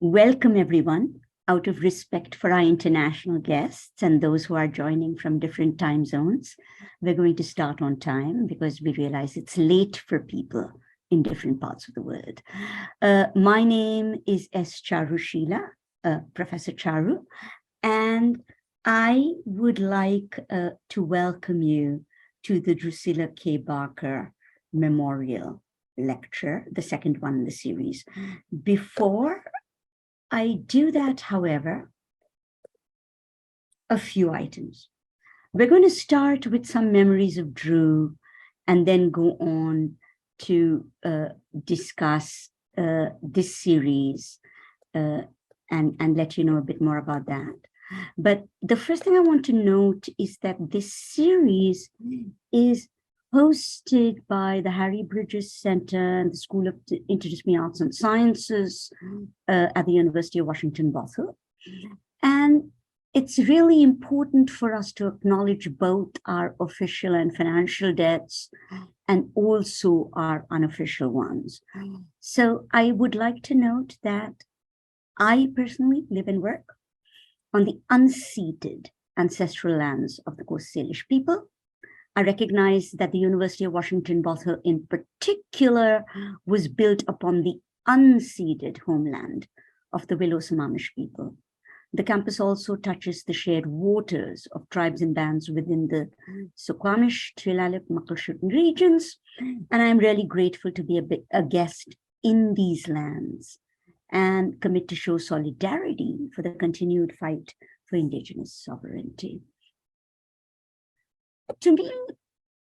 Welcome, everyone. Out of respect for our international guests and those who are joining from different time zones, we're going to start on time because we realize it's late for people in different parts of the world. My name is S. Charushila, Professor Charu, and I would like to welcome you to the Drusilla K. Barker Memorial Lecture, the second one in the series. Before I do that, however, a few items. We're going to start with some memories of Drew and then go on to discuss this series and let you know a bit more about that. But the first thing I want to note is that this series is hosted by the Harry Bridges Center and the School of Interdisciplinary Arts and Sciences at the University of Washington, Bothell. And it's really important for us to acknowledge both our official and financial debts and also our unofficial ones. So I would like to note that I personally live and work on the unceded ancestral lands of the Coast Salish people. I recognize that the University of Washington, Bothell in particular, was built upon the unceded homeland of the Willow Sammamish people. The campus also touches the shared waters of tribes and bands within the Suquamish, Tulalip, Muckleshoot regions, and I'm really grateful to be a guest in these lands and commit to show solidarity for the continued fight for Indigenous sovereignty. To me,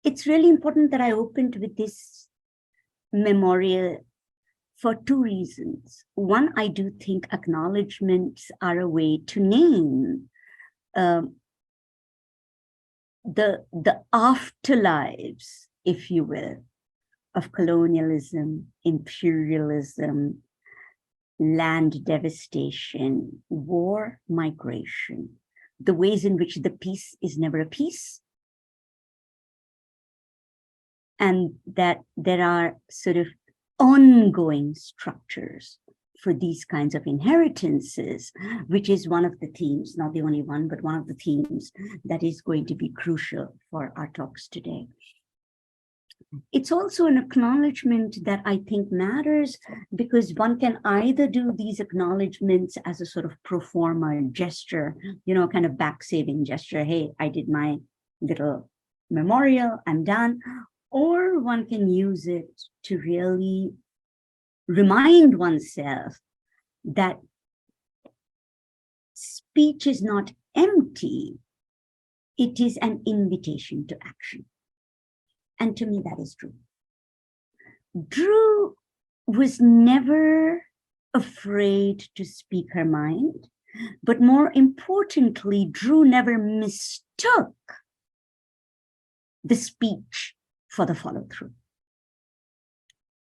it's really important that I opened with this memorial for two reasons. One, I do think acknowledgements are a way to name the afterlives, if you will, of colonialism, imperialism, land devastation, war, migration, the ways in which the peace is never a peace, and that there are sort of ongoing structures for these kinds of inheritances, which is one of the themes, not the only one, but one of the themes that is going to be crucial for our talks today. It's also an acknowledgement that I think matters because one can either do these acknowledgements as a sort of pro forma gesture, kind of back-saving gesture. Hey, I did my little memorial, I'm done. Or one can use it to really remind oneself that speech is not empty, it is an invitation to action. And to me, that is true. Drew was never afraid to speak her mind, but more importantly, Drew never mistook the speech for the follow-through.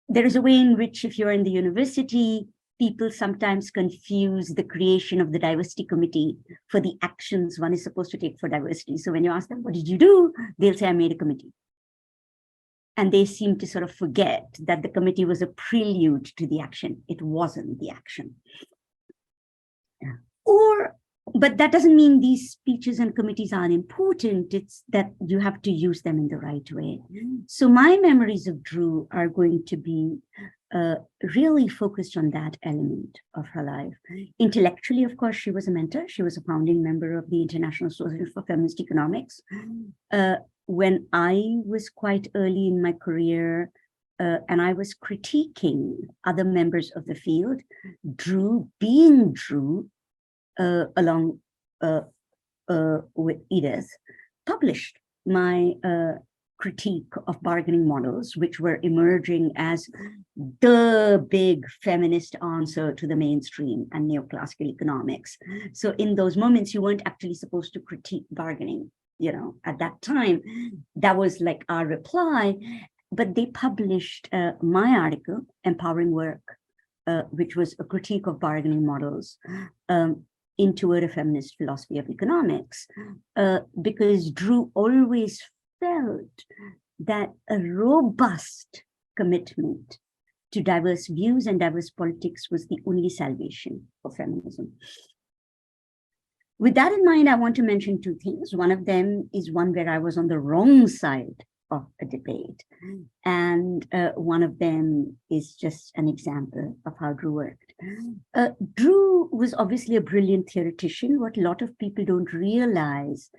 There is a way in which, if you're in the university, people sometimes confuse the creation of the diversity committee for the actions one is supposed to take for diversity. So when you ask them, what did you do? They'll say, I made a committee. And they seem to sort of forget that the committee was a prelude to the action. It wasn't the action. But that doesn't mean these speeches and committees are unimportant. It's that you have to use them in the right way. So my memories of Drew are going to be really focused on that element of her life. Intellectually, of course, she was a mentor. She was a founding member of the International Association for Feminist Economics. When I was quite early in my career, and I was critiquing other members of the field, Drew, being Drew, along with Edith, published my critique of bargaining models, which were emerging as the big feminist answer to the mainstream and neoclassical economics. So in those moments, you weren't actually supposed to critique bargaining. At that time, that was like our reply. But they published my article, Empowering Work, which was a critique of bargaining models, into a feminist philosophy of economics, because Drew always felt that a robust commitment to diverse views and diverse politics was the only salvation for feminism. With that in mind, I want to mention two things. One of them is one where I was on the wrong side of a debate. And one of them is just an example of how Drew worked. Drew was obviously a brilliant theoretician. What a lot of people don't realize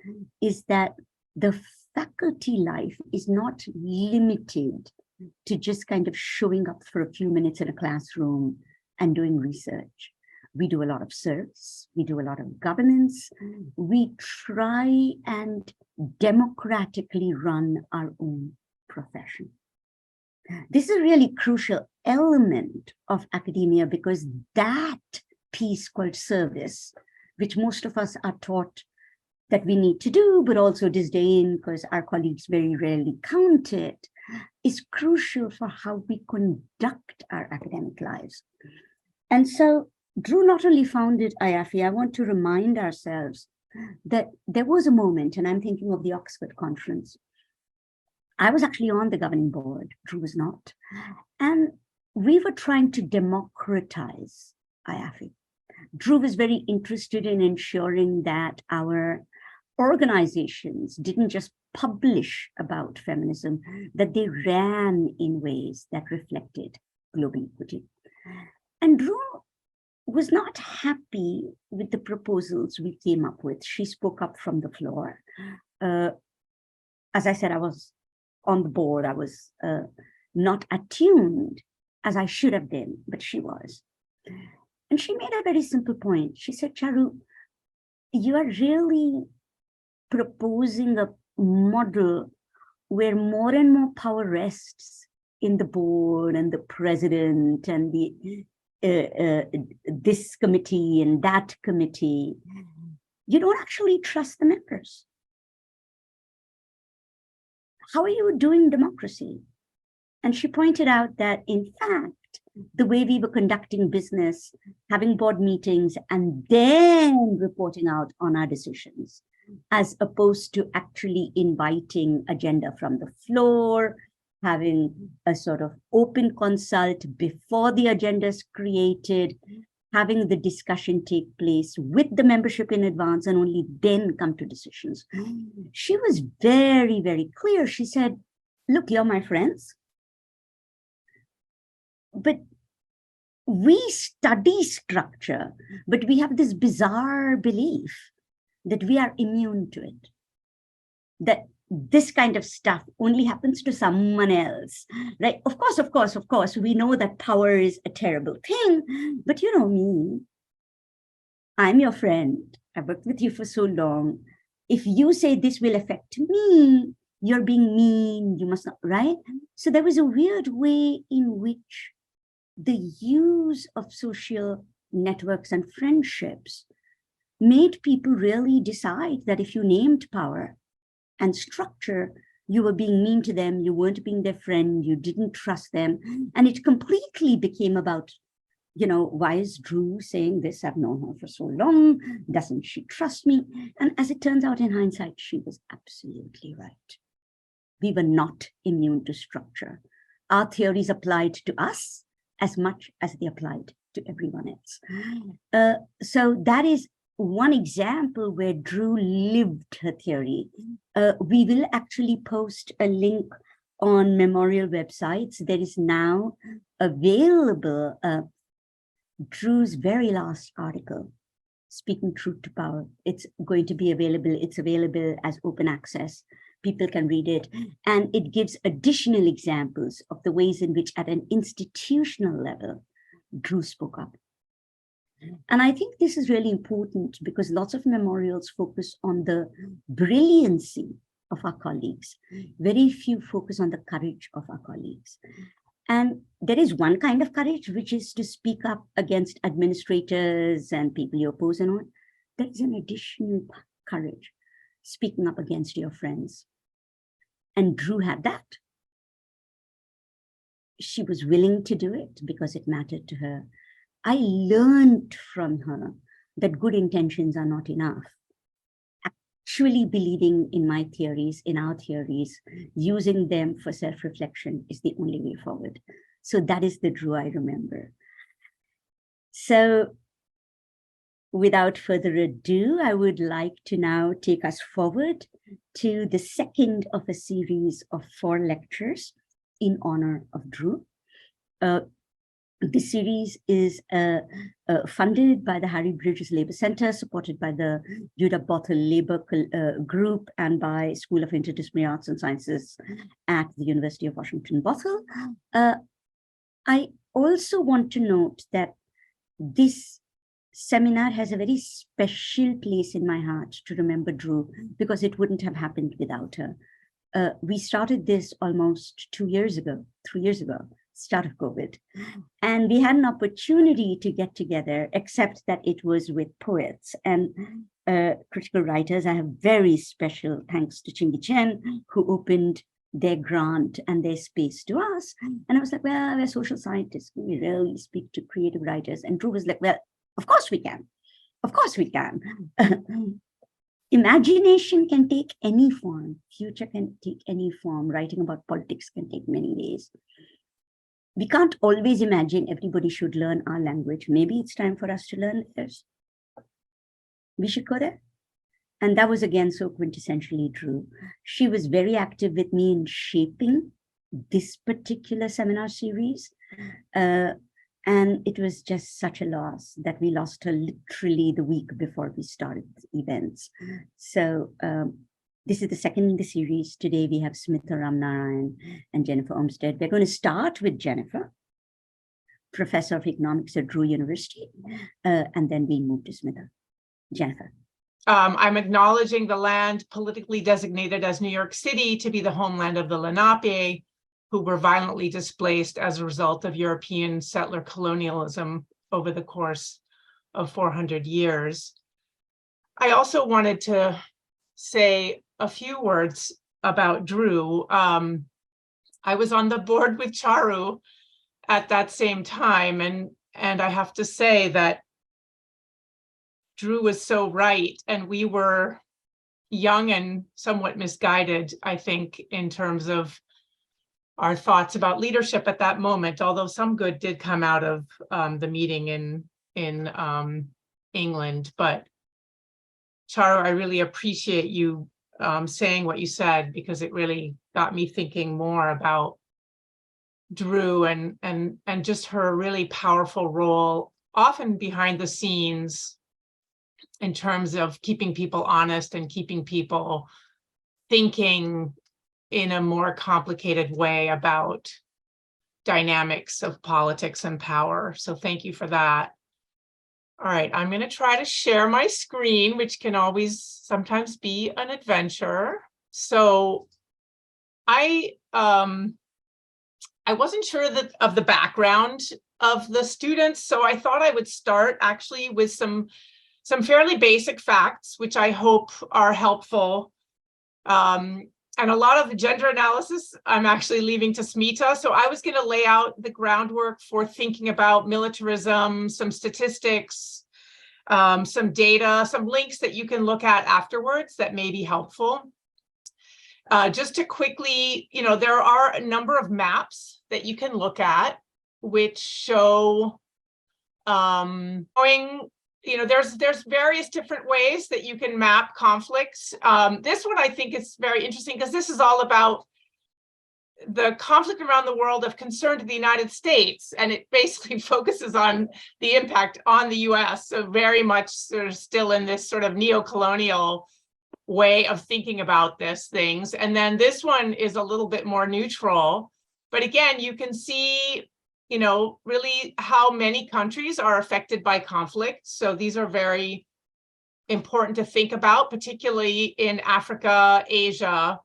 is that the faculty life is not limited to just kind of showing up for a few minutes in a classroom and doing research. We do a lot of service, we do a lot of governance, we try and democratically run our own profession. This is a really crucial element of academia, because that piece called service, which most of us are taught that we need to do, but also disdain because our colleagues very rarely count it, is crucial for how we conduct our academic lives. And so Drew not only founded IAFI, I want to remind ourselves that there was a moment, and I'm thinking of the Oxford conference. I was actually on the governing board, Drew was not. And we were trying to democratize IAFI. Drew was very interested in ensuring that our organizations didn't just publish about feminism, that they ran in ways that reflected global equity. And Drew was not happy with the proposals we came up with. She spoke up from the floor. As I said, I was on the board. I was not attuned as I should have been, but she was. And she made a very simple point. She said, Charu, you are really proposing a model where more and more power rests in the board and the president and the this committee and that committee. You don't actually trust the members. How are you doing democracy? And she pointed out that, in fact, the way we were conducting business, having board meetings, and then reporting out on our decisions, as opposed to actually inviting agenda from the floor, having a sort of open consult before the agenda is created, having the discussion take place with the membership in advance, and only then come to decisions. She was very, very clear. She said, look, you're my friends, but we study structure, but we have this bizarre belief that we are immune to it, that this kind of stuff only happens to someone else, right? Of course, we know that power is a terrible thing, but you know me, I'm your friend. I've worked with you for so long. If you say this will affect me, you're being mean, you must not, right? So there was a weird way in which the use of social networks and friendships made people really decide that if you named power and structure, you were being mean to them, you weren't being their friend, you didn't trust them. And it completely became about, you know, why is Drew saying this? I've known her for so long. Doesn't she trust me? And as it turns out, in hindsight, she was absolutely right. We were not immune to structure. Our theories applied to us as much as they applied to everyone else. So that is one example where Drew lived her theory. We will actually post a link on memorial websites. There is now available Drew's very last article, Speaking Truth to Power. It's going to be available. It's available as open access. People can read it. And it gives additional examples of the ways in which at an institutional level, Drew spoke up. And I think this is really important because lots of memorials focus on the brilliancy of our colleagues. Very few focus on the courage of our colleagues. And there is one kind of courage, which is to speak up against administrators and people you oppose and all. There is an additional courage, speaking up against your friends. And Drew had that. She was willing to do it because it mattered to her. I learned from her that good intentions are not enough. Actually believing in my theories, in our theories, using them for self-reflection is the only way forward. So that is the Drew I remember. So without further ado, I would like to now take us forward to the second of a series of 4 lectures in honor of Drew. This series is funded by the Harry Bridges Labour Centre, supported by the Judah Bothell Labour Group and by School of Interdisciplinary Arts and Sciences at the University of Washington Bothell. I also want to note that this seminar has a very special place in my heart to remember Drew, because it wouldn't have happened without her. We started this almost 3 years ago, start of COVID. And we had an opportunity to get together, except that it was with poets and critical writers. I have very special thanks to Chingy Chen, who opened their grant and their space to us. And I was like, well, we're social scientists. Can we really speak to creative writers? And Drew was like, well, of course we can. Of course we can. Imagination can take any form. Future can take any form. Writing about politics can take many ways. We can't always imagine everybody should learn our language. Maybe it's time for us to learn theirs. We should go there. And that was, again, so quintessentially Drew. She was very active with me in shaping this particular seminar series. And it was just such a loss that we lost her literally the week before we started events. So this is the second in the series. Today we have Smita Ramnarain and Jennifer Olmsted. We're going to start with Jennifer, Professor of Economics at Drew University, and then we move to Smita. Jennifer. I'm acknowledging the land politically designated as New York City to be the homeland of the Lenape, who were violently displaced as a result of European settler colonialism over the course of 400 years. I also wanted to say a few words about Drew. I was on the board with Charu at that same time, and I have to say that Drew was so right, and we were young and somewhat misguided, I think, in terms of our thoughts about leadership at that moment, although some good did come out of the meeting in England. But Charu, I really appreciate you saying what you said, because it really got me thinking more about Drew and just her really powerful role, often behind the scenes, in terms of keeping people honest and keeping people thinking in a more complicated way about dynamics of politics and power. So thank you for that. All right, I'm going to try to share my screen, which can always sometimes be an adventure. So I wasn't sure of the background of the students, so I thought I would start actually with some fairly basic facts, which I hope are helpful. And a lot of the gender analysis, I'm actually leaving to Smita. So I was going to lay out the groundwork for thinking about militarism, some statistics, some data, some links that you can look at afterwards that may be helpful. Just to quickly, there are a number of maps that you can look at, which show there's various different ways that you can map conflicts. This one I think is very interesting, because this is all about the conflict around the world of concern to the United States, and it basically focuses on the impact on the US. So very much sort of still in this sort of neo-colonial way of thinking about these things. And then this one is a little bit more neutral. But again, you can see really how many countries are affected by conflict. So these are very important to think about, particularly in Africa, Asia,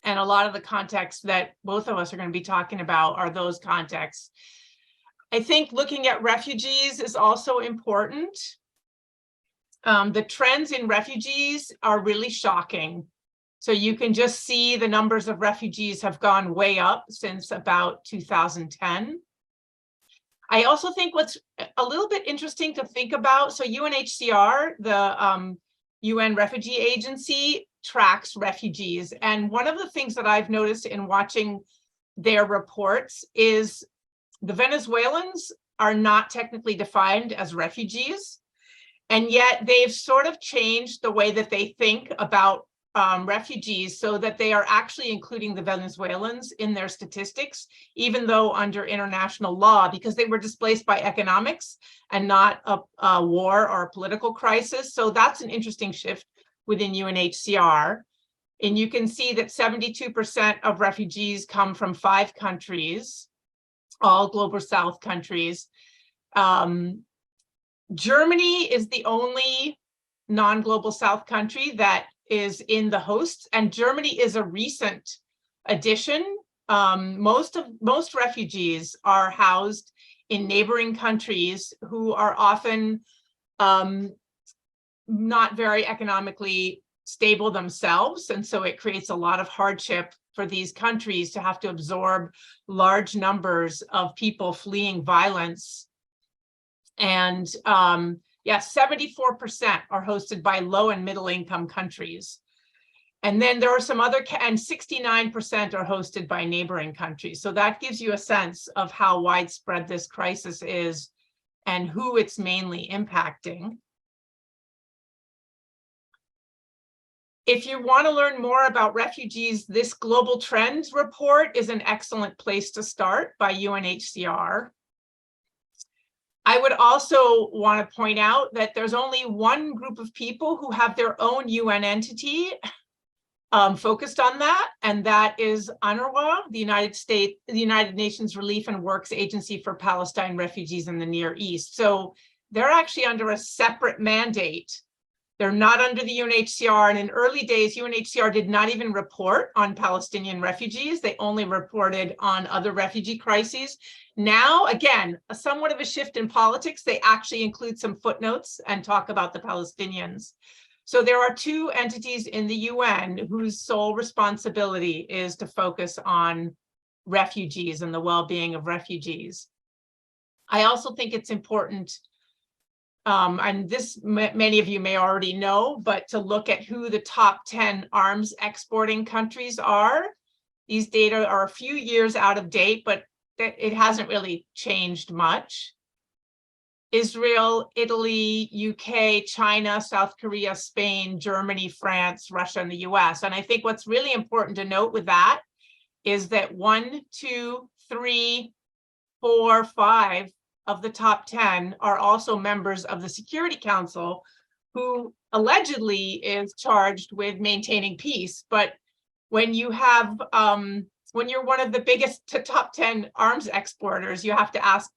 and a lot of the contexts that both of us are going to be talking about are those contexts. I think looking at refugees is also important. The trends in refugees are really shocking. So you can just see the numbers of refugees have gone way up since about 2010. I also think what's a little bit interesting to think about, so UNHCR, the UN Refugee Agency, tracks refugees. And one of the things that I've noticed in watching their reports is The Venezuelans are not technically defined as refugees, and yet they've sort of changed the way that they think about refugees so that they are actually including the Venezuelans in their statistics, even though under international law, because they were displaced by economics and not a war or a political crisis. So that's an interesting shift within UNHCR. And you can see that 72% of refugees come from 5 countries, all global South countries. Germany is the only non-global South country that is in the hosts, and Germany is a recent addition. Most refugees are housed in neighboring countries who are often not very economically stable themselves, and so it creates a lot of hardship for these countries to have to absorb large numbers of people fleeing violence. And yes, 74% are hosted by low and middle income countries. And then there are some other, and 69% are hosted by neighboring countries. So that gives you a sense of how widespread this crisis is and who it's mainly impacting. If you want to learn more about refugees, this Global Trends report is an excellent place to start by UNHCR. I would also want to point out that there's only one group of people who have their own UN entity focused on that, and that is UNRWA, the United Nations Relief and Works Agency for Palestine Refugees in the Near East. So they're actually under a separate mandate. They're not under the UNHCR, and in early days, UNHCR did not even report on Palestinian refugees. They only reported on other refugee crises. Now, again, somewhat of a shift in politics, they actually include some footnotes and talk about the Palestinians. So there are 2 entities in the UN whose sole responsibility is to focus on refugees and the well-being of refugees. I also think it's important, and this many of you may already know, but to look at who the top 10 arms exporting countries are. These data are a few years out of date, but it hasn't really changed much. Israel, Italy, UK, China, South Korea, Spain, Germany, France, Russia, and the US. And I think what's really important to note with that is that 1, 2, 3, 4, 5 of the top 10 are also members of the Security Council, who allegedly is charged with maintaining peace. But when you have, when you're one of the biggest top 10 arms exporters, you have to ask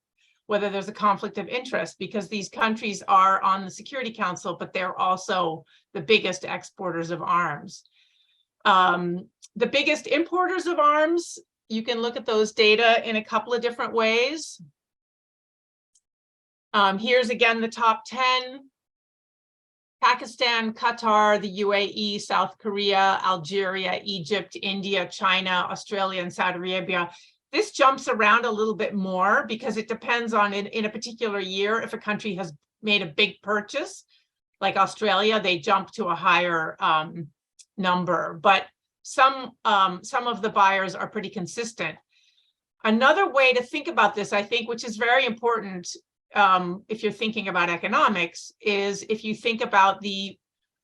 whether there's a conflict of interest, because these countries are on the Security Council, but they're also the biggest exporters of arms. The biggest importers of arms, you can look at those data in a couple of different ways. Here's again the top 10. Pakistan, Qatar, the UAE, South Korea, Algeria, Egypt, India, China, Australia, and Saudi Arabia. This jumps around a little bit more because it depends on in a particular year. If a country has made a big purchase, like Australia, they jump to a higher number, but some of the buyers are pretty consistent. Another way to think about this, I think, which is very important if you're thinking about economics, is if you think about the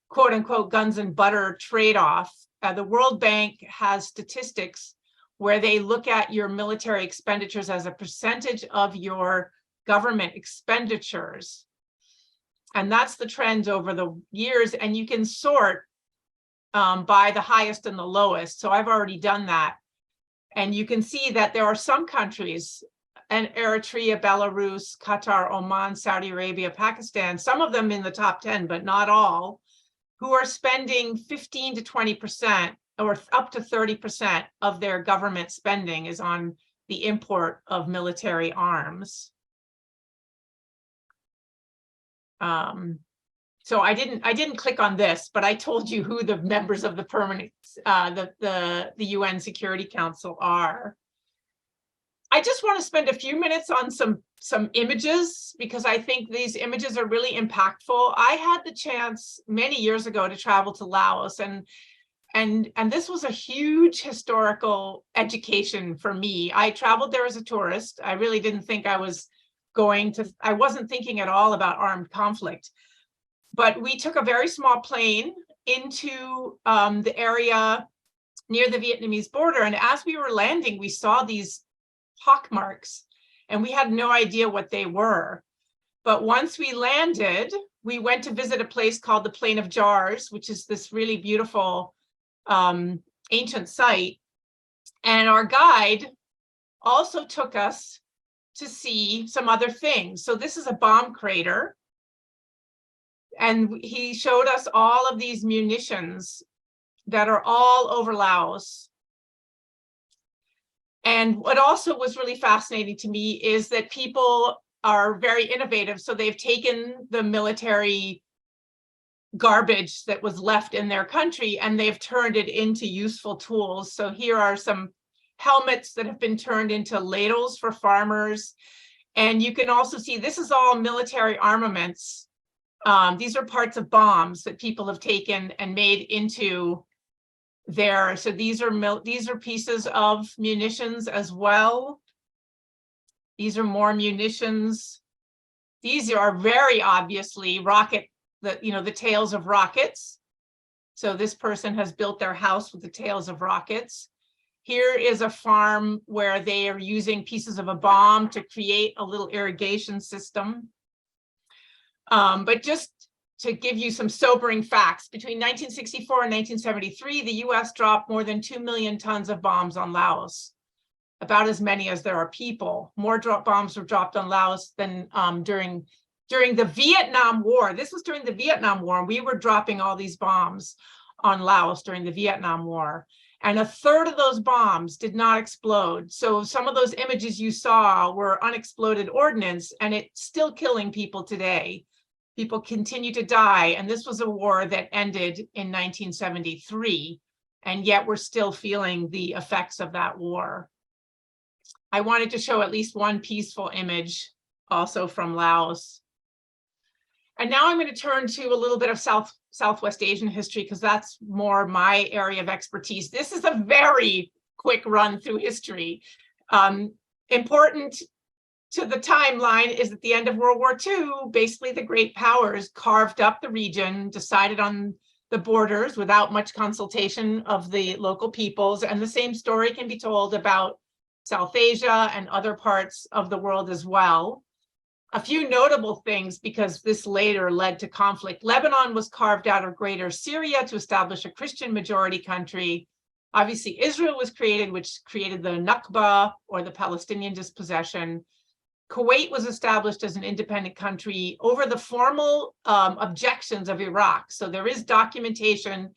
quote unquote guns and butter trade-off. The World Bank has statistics where they look at your military expenditures as a percentage of your government expenditures. And that's the trend over the years, and you can sort by the highest and the lowest. So I've already done that. And you can see that there are some countries, and Eritrea, Belarus, Qatar, Oman, Saudi Arabia, Pakistan, some of them in the top 10, but not all, who are spending 15 to 20% or up to 30% of their government spending is on the import of military arms. So I didn't click on this, but I told you who the members of the permanent, the UN Security Council are. I just want to spend a few minutes on some images, because I think these images are really impactful. I had the chance many years ago to travel to Laos, and And this was a huge historical education for me. I traveled there as a tourist. I really didn't think I wasn't thinking at all about armed conflict. But we took a very small plane into the area near the Vietnamese border. And as we were landing, we saw these pock marks, and we had no idea what they were. But once we landed, we went to visit a place called the Plain of Jars, which is this really beautiful ancient site. And our guide also took us to see some other things. So this is a bomb crater. And he showed us all of these munitions that are all over Laos. And what also was really fascinating to me is that people are very innovative. So they've taken the military garbage that was left in their country and they've turned it into useful tools. So here are some helmets that have been turned into ladles for farmers. And you can also see this is all military armaments. These are parts of bombs that people have taken and made into their, so these are pieces of munitions as well. These are more munitions. These are very obviously the tails of rockets. So this person has built their house with the tails of rockets. Here is a farm where they are using pieces of a bomb to create a little irrigation system. But just to give you some sobering facts, between 1964 and 1973, the US dropped more than 2 million tons of bombs on Laos, about as many as there are people. More bombs were dropped on Laos than during the Vietnam War. This was during the Vietnam War, and we were dropping all these bombs on Laos during the Vietnam War. And a third of those bombs did not explode. So some of those images you saw were unexploded ordnance, and it's still killing people today. People continue to die. And this was a war that ended in 1973. And yet we're still feeling the effects of that war. I wanted to show at least one peaceful image also from Laos. And now I'm going to turn to a little bit of Southwest Asian history, because that's more my area of expertise. This is a very quick run through history. Important to the timeline is at the end of World War II, basically the great powers carved up the region, decided on the borders without much consultation of the local peoples. And the same story can be told about South Asia and other parts of the world as well. A few notable things, because this later led to conflict. Lebanon was carved out of Greater Syria to establish a Christian majority country. Obviously, Israel was created, which created the Nakba, or the Palestinian dispossession. Kuwait was established as an independent country over the formal objections of Iraq. So there is documentation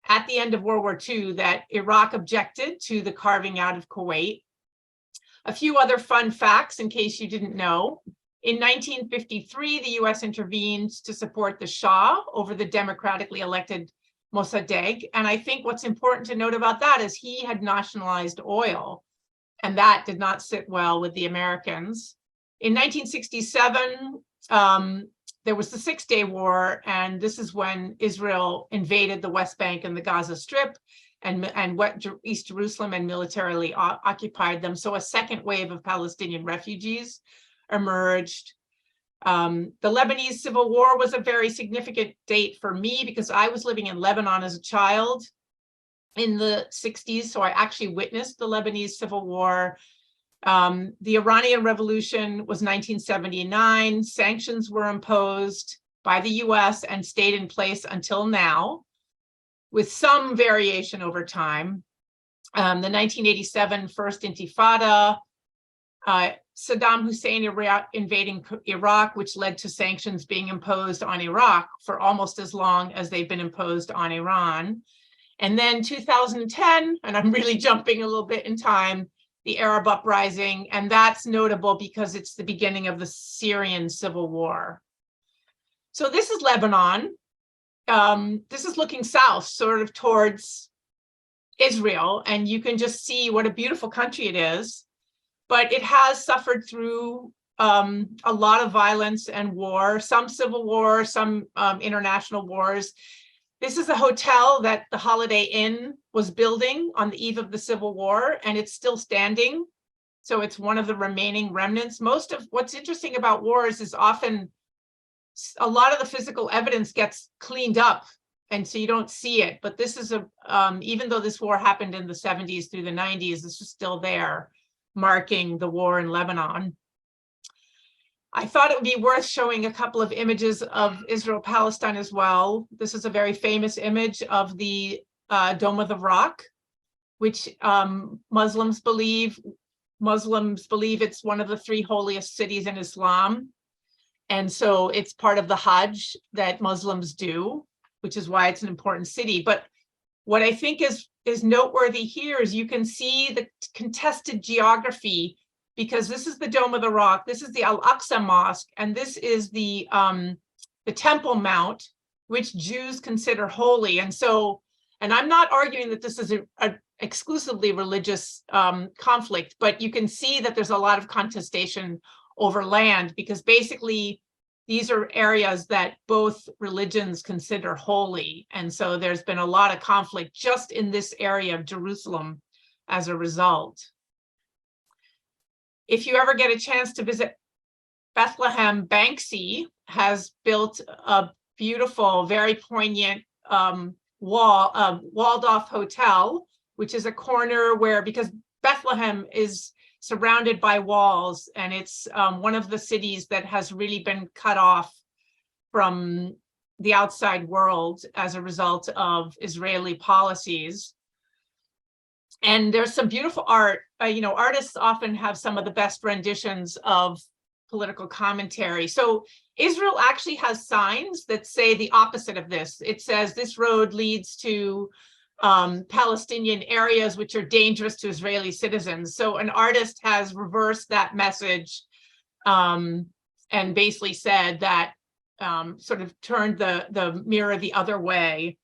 at the end of World War II that Iraq objected to the carving out of Kuwait. A few other fun facts in case you didn't know. In 1953, the US intervened to support the Shah over the democratically elected Mossadegh. And I think what's important to note about that is he had nationalized oil, and that did not sit well with the Americans. In 1967, there was the Six-Day War, and this is when Israel invaded the West Bank and the Gaza Strip and East Jerusalem and militarily occupied them. So a second wave of Palestinian refugees emerged. The Lebanese Civil War was a very significant date for me because I was living in Lebanon as a child in the 60s. So I actually witnessed the Lebanese Civil War. The Iranian Revolution was 1979. Sanctions were imposed by the US and stayed in place until now, with some variation over time. The 1987 First Intifada, Saddam Hussein invading Iraq, which led to sanctions being imposed on Iraq for almost as long as they've been imposed on Iran. And then 2010, and I'm really jumping a little bit in time, the Arab uprising, and that's notable because it's the beginning of the Syrian civil war. So this is Lebanon. This is looking south, sort of towards Israel, and you can just see what a beautiful country it is. But it has suffered through a lot of violence and war, some civil war, some international wars. This is a hotel that the Holiday Inn was building on the eve of the Civil War, and it's still standing. So it's one of the remaining remnants. Most of what's interesting about wars is often a lot of the physical evidence gets cleaned up, and so you don't see it. But this is even though this war happened in the 70s through the 90s, this is still there, marking the war in Lebanon. I thought it would be worth showing a couple of images of Israel-Palestine as well. This is a very famous image of the Dome of the Rock, which Muslims believe it's one of the 3 holiest cities in Islam. And so it's part of the Hajj that Muslims do, which is why it's an important city. But what I think is noteworthy here is you can see the contested geography, because this is the Dome of the Rock, this is the Al-Aqsa Mosque, and this is the Temple Mount, which Jews consider holy. And so, and I'm not arguing that this is an exclusively religious conflict, but you can see that there's a lot of contestation over land, because basically these are areas that both religions consider holy. And so there's been a lot of conflict just in this area of Jerusalem as a result. If you ever get a chance to visit Bethlehem, Banksy has built a beautiful, very poignant walled off hotel, which is a corner where, because Bethlehem is surrounded by walls, and it's one of the cities that has really been cut off from the outside world as a result of Israeli policies. And there's some beautiful art. Artists often have some of the best renditions of political commentary. So Israel actually has signs that say the opposite of this. It says this road leads to Palestinian areas which are dangerous to Israeli citizens. So an artist has reversed that message and basically said that, sort of turned the mirror the other way.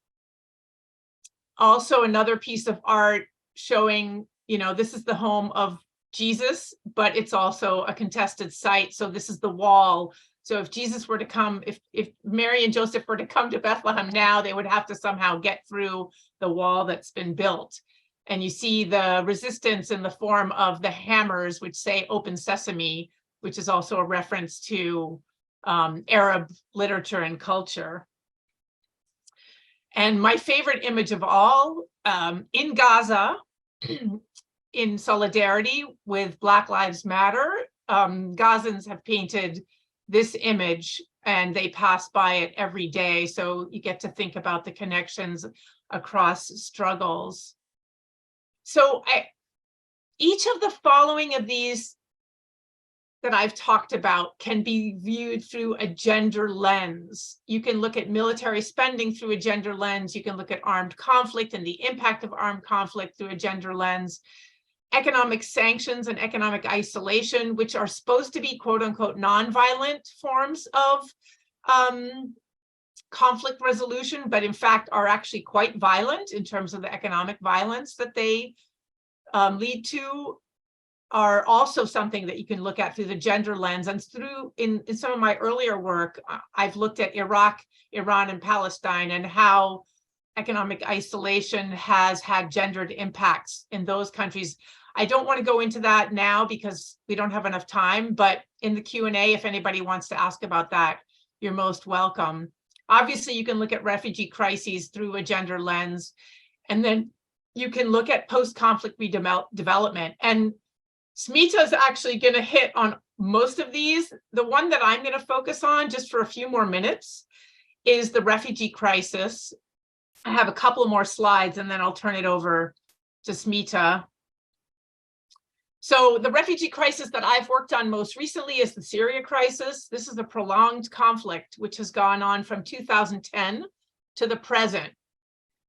Also, another piece of art showing, this is the home of Jesus, but it's also a contested site. So this is the wall. So if Jesus were to come, if Mary and Joseph were to come to Bethlehem now, they would have to somehow get through the wall that's been built. And you see the resistance in the form of the hammers, which say "Open Sesame," which is also a reference to Arab literature and culture. And my favorite image of all, in Gaza, in solidarity with Black Lives Matter, Gazans have painted this image and they pass by it every day. So you get to think about the connections across struggles. So each of the following of these that I've talked about can be viewed through a gender lens. You can look at military spending through a gender lens. You can look at armed conflict and the impact of armed conflict through a gender lens. Economic sanctions and economic isolation, which are supposed to be quote unquote nonviolent forms of conflict resolution, but in fact are actually quite violent in terms of the economic violence that they lead to, are also something that you can look at through the gender lens. And through, in some of my earlier work, I've looked at Iraq, Iran, and Palestine, and how economic isolation has had gendered impacts in those countries. I don't want to go into that now because we don't have enough time, but in the Q&A, if anybody wants to ask about that, you're most welcome. Obviously, you can look at refugee crises through a gender lens, and then you can look at post-conflict redevelopment. And Smita is actually going to hit on most of these. The one that I'm going to focus on just for a few more minutes is the refugee crisis. I have a couple more slides and then I'll turn it over to Smita. So the refugee crisis that I've worked on most recently is the Syria crisis. This is a prolonged conflict which has gone on from 2010 to the present.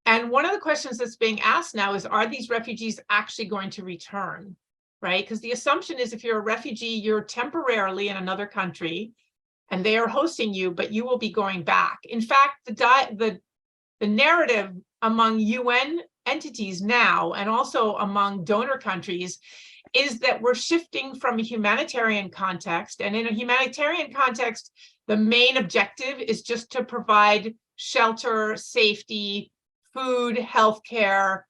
And one of the questions that's being asked now is, are these refugees actually going to return? Right? Because the assumption is if you're a refugee, you're temporarily in another country and they are hosting you, but you will be going back. In fact, the narrative among UN entities now, and also among donor countries, is that we're shifting from a humanitarian context. And in a humanitarian context, the main objective is just to provide shelter, safety, food, healthcare,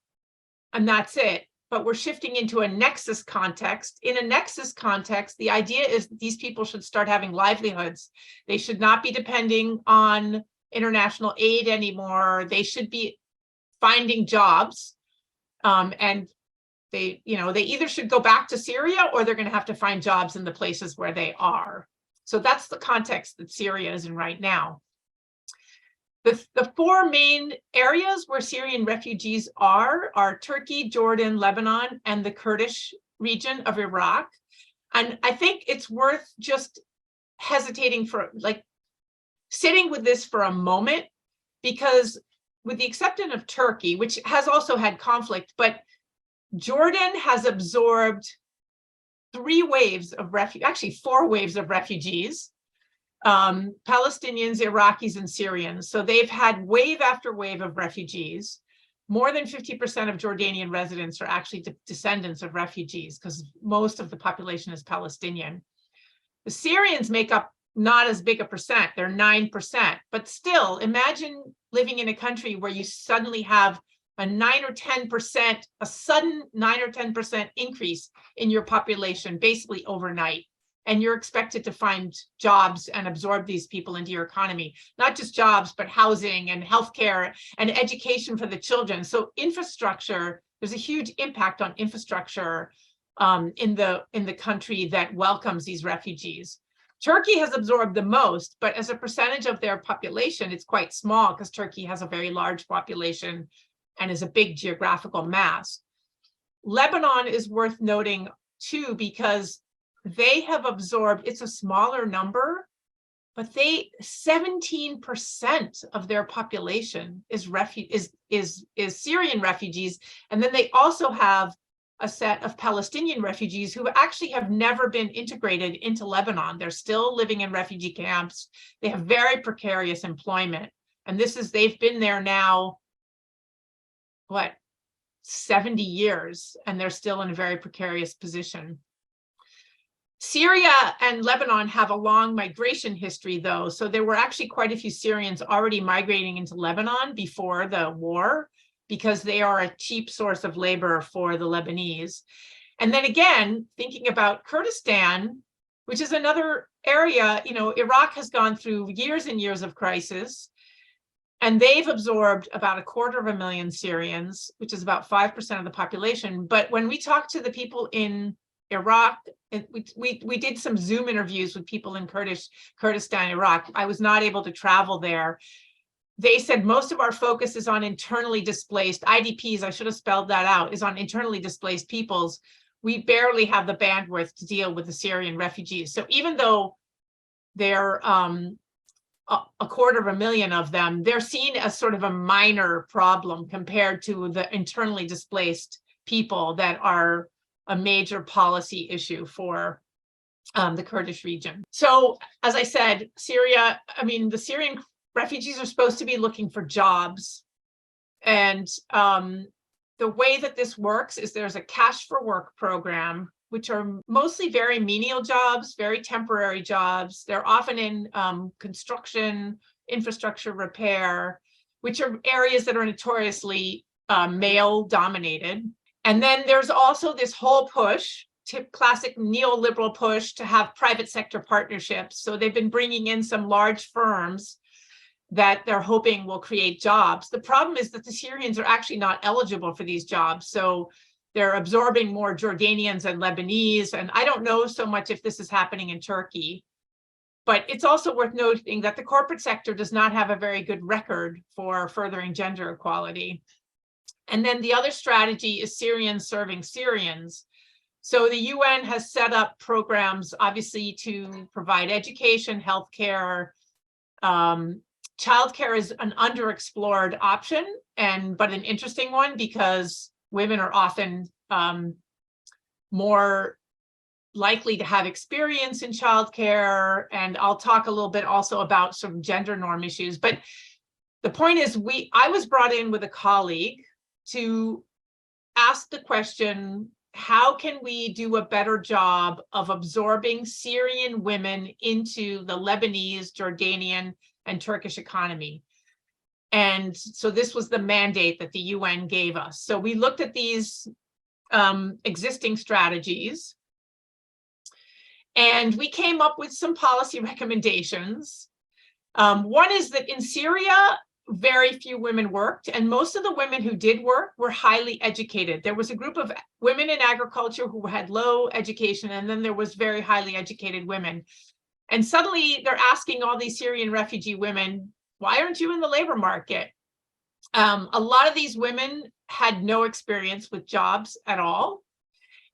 and that's it. But we're shifting into a nexus context. In a nexus context, the idea is these people should start having livelihoods. They should not be depending on international aid anymore. They should be finding jobs, and they either should go back to Syria or they're going to have to find jobs in the places where they are. So that's the context that Syria is in right now. The four main areas where Syrian refugees are Turkey, Jordan, Lebanon, and the Kurdish region of Iraq. And I think it's worth just hesitating for, like, sitting with this for a moment, because with the exception of Turkey, which has also had conflict, but Jordan has absorbed 3 waves of actually 4 waves of refugees. Palestinians, Iraqis, and Syrians. So they've had wave after wave of refugees. More than 50% of Jordanian residents are actually descendants of refugees, because most of the population is Palestinian. The Syrians make up not as big a percent, they're 9%, but still, imagine living in a country where you suddenly have a 9 or 10%, a sudden 9 or 10% increase in your population, basically overnight. And you're expected to find jobs and absorb these people into your economy, not just jobs, but housing and healthcare and education for the children. So infrastructure, there's a huge impact on infrastructure in the country that welcomes these refugees. Turkey has absorbed the most, but as a percentage of their population, it's quite small, because Turkey has a very large population and is a big geographical mass. Lebanon is worth noting too, because they have absorbed, it's a smaller number, but 17% of their population is Syrian refugees. And then they also have a set of Palestinian refugees who actually have never been integrated into Lebanon. They're still living in refugee camps. They have very precarious employment. And they've been there now, 70 years, and they're still in a very precarious position. Syria and Lebanon have a long migration history, though. So there were actually quite a few Syrians already migrating into Lebanon before the war, because they are a cheap source of labor for the Lebanese. And then again, thinking about Kurdistan, which is another area, Iraq has gone through years and years of crisis, and they've absorbed about 250,000 Syrians, which is about 5% of the population. But when we talk to the people in Iraq, we did some Zoom interviews with people in Kurdistan, Iraq. I was not able to travel there. They said most of our focus is on internally displaced IDPs. I should have spelled that out, is on internally displaced peoples. We barely have the bandwidth to deal with the Syrian refugees. So even though they're 250,000 of them, they're seen as sort of a minor problem compared to the internally displaced people that are a major policy issue for the Kurdish region. So as I said, the Syrian refugees are supposed to be looking for jobs. And the way that this works is there's a cash for work program, which are mostly very menial jobs, very temporary jobs. They're often in construction, infrastructure repair, which are areas that are notoriously male dominated. And then there's also this whole push, classic neoliberal push, to have private sector partnerships. So they've been bringing in some large firms that they're hoping will create jobs. The problem is that the Syrians are actually not eligible for these jobs. So they're absorbing more Jordanians and Lebanese. And I don't know so much if this is happening in Turkey, but it's also worth noting that the corporate sector does not have a very good record for furthering gender equality. And then the other strategy is Syrians serving Syrians. So the UN has set up programs, obviously, to provide education, healthcare. Childcare is an underexplored option, but an interesting one, because women are often more likely to have experience in childcare. And I'll talk a little bit also about some gender norm issues. But the point is, I was brought in with a colleague to ask the question, how can we do a better job of absorbing Syrian women into the Lebanese, Jordanian, and Turkish economy? And so this was the mandate that the UN gave us. So we looked at these existing strategies, and we came up with some policy recommendations. One is that in Syria, very few women worked, and most of the women who did work were highly educated. There was a group of women in agriculture who had low education, and then there was very highly educated women. And suddenly they're asking all these Syrian refugee women, why aren't you in the labor market? A lot of these women had no experience with jobs at all.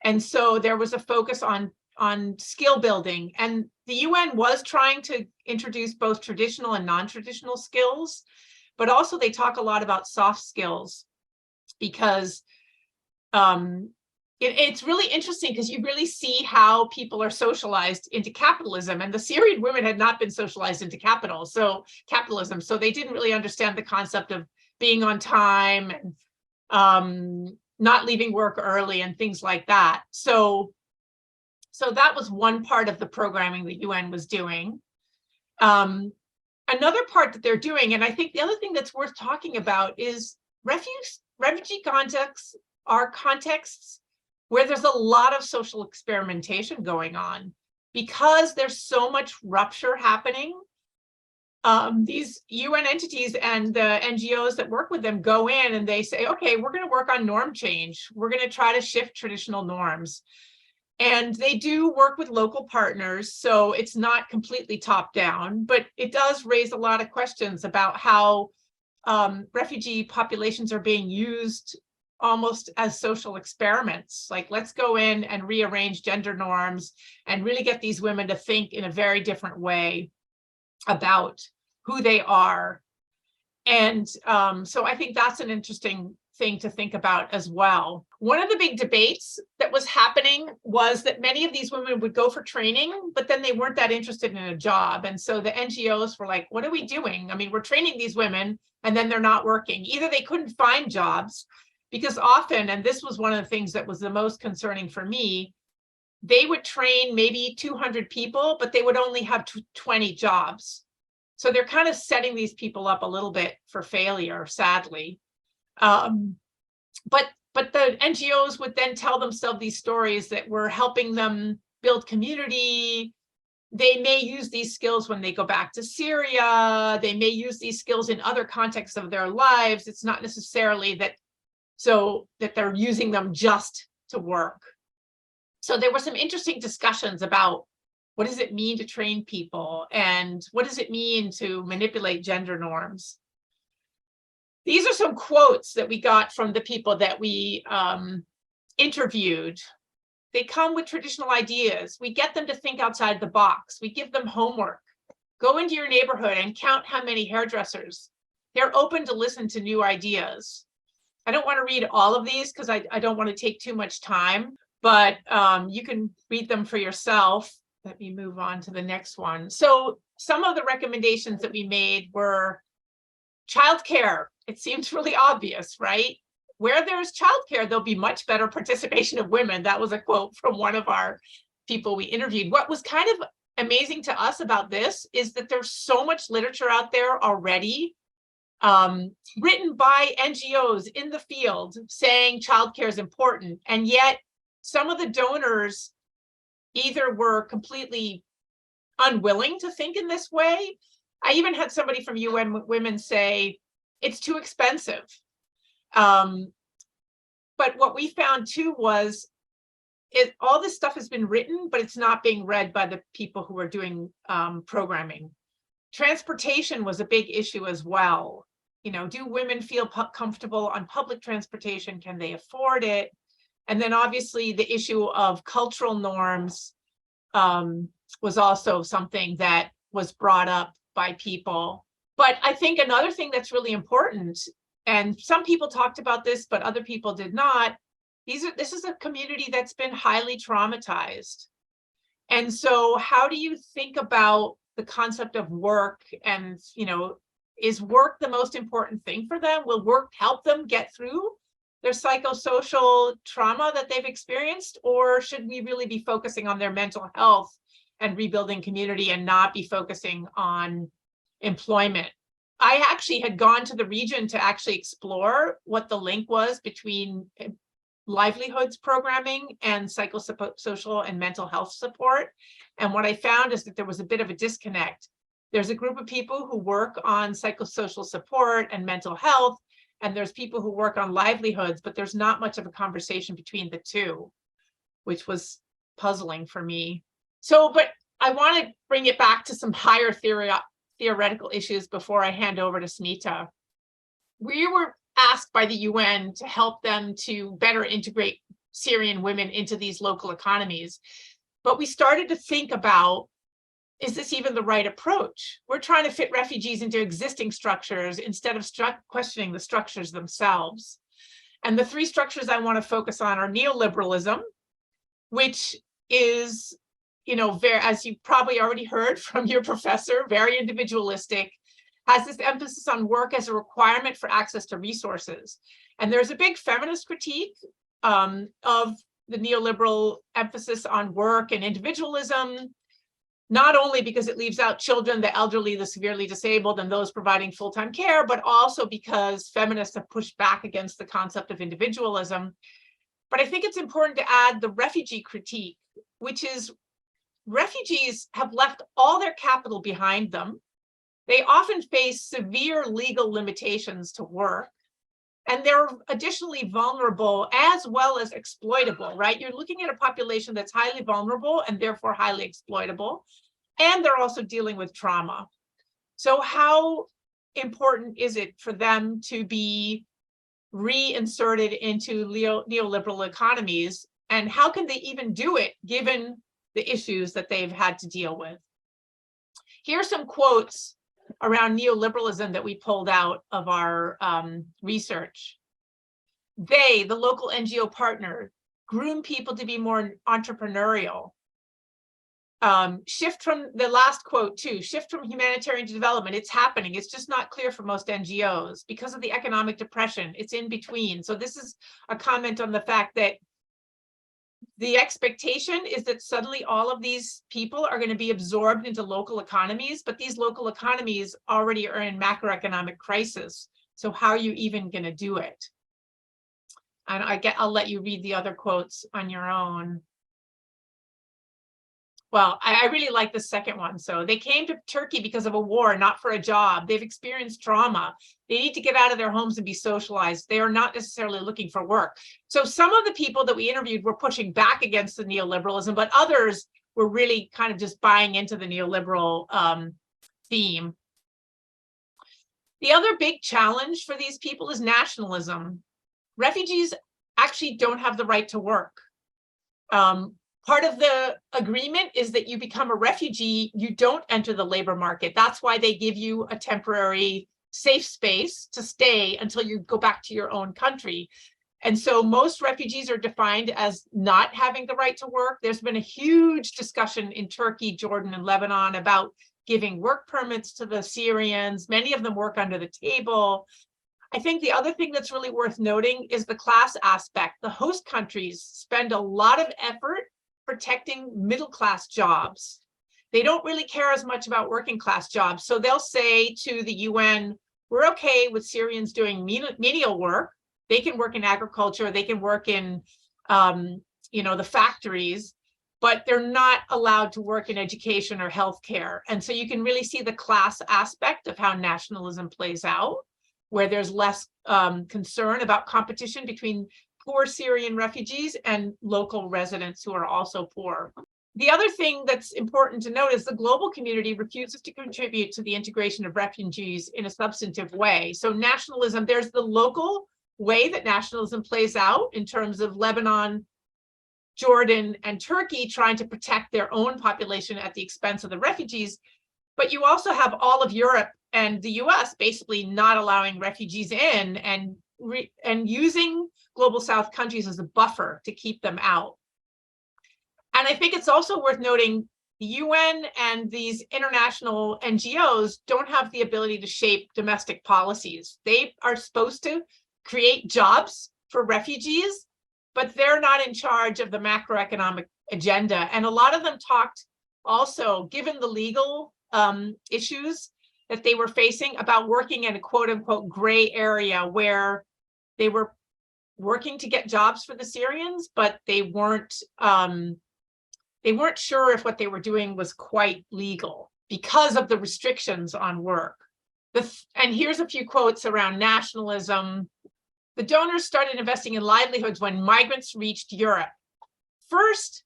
And so there was a focus on skill building. And the UN was trying to introduce both traditional and non-traditional skills, but also they talk a lot about soft skills, because it's really interesting, because you really see how people are socialized into capitalism, and the Syrian women had not been socialized into capitalism. So they didn't really understand the concept of being on time and not leaving work early and things like that. So that was one part of the programming the UN was doing. Another part that they're doing, and I think the other thing that's worth talking about, is refugee contexts are contexts where there's a lot of social experimentation going on, because there's so much rupture happening. These UN entities and the NGOs that work with them go in and they say, okay, we're going to work on norm change. We're going to try to shift traditional norms. And they do work with local partners, so it's not completely top down, but it does raise a lot of questions about how refugee populations are being used almost as social experiments. Like, let's go in and rearrange gender norms and really get these women to think in a very different way about who they are. And so I think that's an interesting thing to think about as well. One of the big debates that was happening was that many of these women would go for training, but then they weren't that interested in a job. And so the NGOs were like, what are we doing? I mean, we're training these women and then they're not working. Either they couldn't find jobs, because often, and this was one of the things that was the most concerning for me, they would train maybe 200 people, but they would only have 20 jobs. So they're kind of setting these people up a little bit for failure, sadly. But the NGOs would then tell themselves these stories that were helping them build community. They may use these skills when they go back to Syria. They may use these skills in other contexts of their lives. It's not necessarily that they're using them just to work. So there were some interesting discussions about what does it mean to train people, and what does it mean to manipulate gender norms. These are some quotes that we got from the people that we interviewed. They come with traditional ideas. We get them to think outside the box. We give them homework. Go into your neighborhood and count how many hairdressers. They're open to listen to new ideas. I don't want to read all of these because I don't want to take too much time, but you can read them for yourself. Let me move on to the next one. So some of the recommendations that we made were childcare. It seems really obvious, right? Where there's childcare, there'll be much better participation of women. That was a quote from one of our people we interviewed. What was kind of amazing to us about this is that there's so much literature out there already, written by NGOs in the field saying childcare is important. And yet some of the donors either were completely unwilling to think in this way. I even had somebody from UN Women say, it's too expensive. But what we found too was all this stuff has been written, but it's not being read by the people who are doing programming. Transportation was a big issue as well. You know, do women feel comfortable on public transportation? Can they afford it? And then obviously the issue of cultural norms was also something that was brought up by people. But I think another thing that's really important, and some people talked about this, but other people did not, this is a community that's been highly traumatized. And so how do you think about the concept of work? And, you know, is work the most important thing for them? Will work help them get through their psychosocial trauma that they've experienced? Or should we really be focusing on their mental health and rebuilding community and not be focusing on employment? I actually had gone to the region to actually explore what the link was between livelihoods programming and psychosocial and mental health support. And what I found is that there was a bit of a disconnect. There's a group of people who work on psychosocial support and mental health, and there's people who work on livelihoods, but there's not much of a conversation between the two, which was puzzling for me. So, but I want to bring it back to some higher theoretical issues before I hand over to Smita. We were asked by the UN to help them to better integrate Syrian women into these local economies. But we started to think about, is this even the right approach? We're trying to fit refugees into existing structures instead of questioning the structures themselves. And the three structures I want to focus on are neoliberalism, which is, as you probably already heard from your professor, very individualistic, has this emphasis on work as a requirement for access to resources. And there's a big feminist critique of the neoliberal emphasis on work and individualism, not only because it leaves out children, the elderly, the severely disabled, and those providing full-time care, but also because feminists have pushed back against the concept of individualism. But I think it's important to add the refugee critique, which is refugees have left all their capital behind them. They often face severe legal limitations to work, and they're additionally vulnerable as well as exploitable, right? You're looking at a population that's highly vulnerable and therefore highly exploitable, and they're also dealing with trauma. So how important is it for them to be reinserted into neoliberal economies, and how can they even do it given the issues that they've had to deal with? Here's some quotes around neoliberalism that we pulled out of our research. They, the local NGO partner, groom people to be more entrepreneurial. Shift from, the last quote too, shift from humanitarian to development. It's happening. It's just not clear for most NGOs because of the economic depression. It's in between. So this is a comment on the fact that the expectation is that suddenly all of these people are going to be absorbed into local economies, but these local economies already are in macroeconomic crisis. So how are you even going to do it? And I'll let you read the other quotes on your own. Well, I really like the second one. So they came to Turkey because of a war, not for a job. They've experienced trauma. They need to get out of their homes and be socialized. They are not necessarily looking for work. So some of the people that we interviewed were pushing back against the neoliberalism, but others were really kind of just buying into the neoliberal theme. The other big challenge for these people is nationalism. Refugees actually don't have the right to work. Part of the agreement is that you become a refugee, you don't enter the labor market. That's why they give you a temporary safe space to stay until you go back to your own country. And so most refugees are defined as not having the right to work. There's been a huge discussion in Turkey, Jordan, and Lebanon about giving work permits to the Syrians. Many of them work under the table. I think the other thing that's really worth noting is the class aspect. The host countries spend a lot of effort protecting middle-class jobs. They don't really care as much about working-class jobs. So they'll say to the UN, we're okay with Syrians doing menial work. They can work in agriculture, they can work in the factories, but they're not allowed to work in education or healthcare. And so you can really see the class aspect of how nationalism plays out, where there's less concern about competition between poor Syrian refugees and local residents who are also poor. The other thing that's important to note is the global community refuses to contribute to the integration of refugees in a substantive way. So nationalism, there's the local way that nationalism plays out in terms of Lebanon, Jordan, and Turkey trying to protect their own population at the expense of the refugees. But you also have all of Europe and the US basically not allowing refugees in and using global South countries as a buffer to keep them out. And I think it's also worth noting the UN and these international NGOs don't have the ability to shape domestic policies. They are supposed to create jobs for refugees, but they're not in charge of the macroeconomic agenda. And a lot of them talked also, given the legal issues, that they were facing about working in a quote unquote gray area where they were working to get jobs for the Syrians, but they weren't sure if what they were doing was quite legal because of the restrictions on work. And here's a few quotes around nationalism. The donors started investing in livelihoods when migrants reached Europe. First,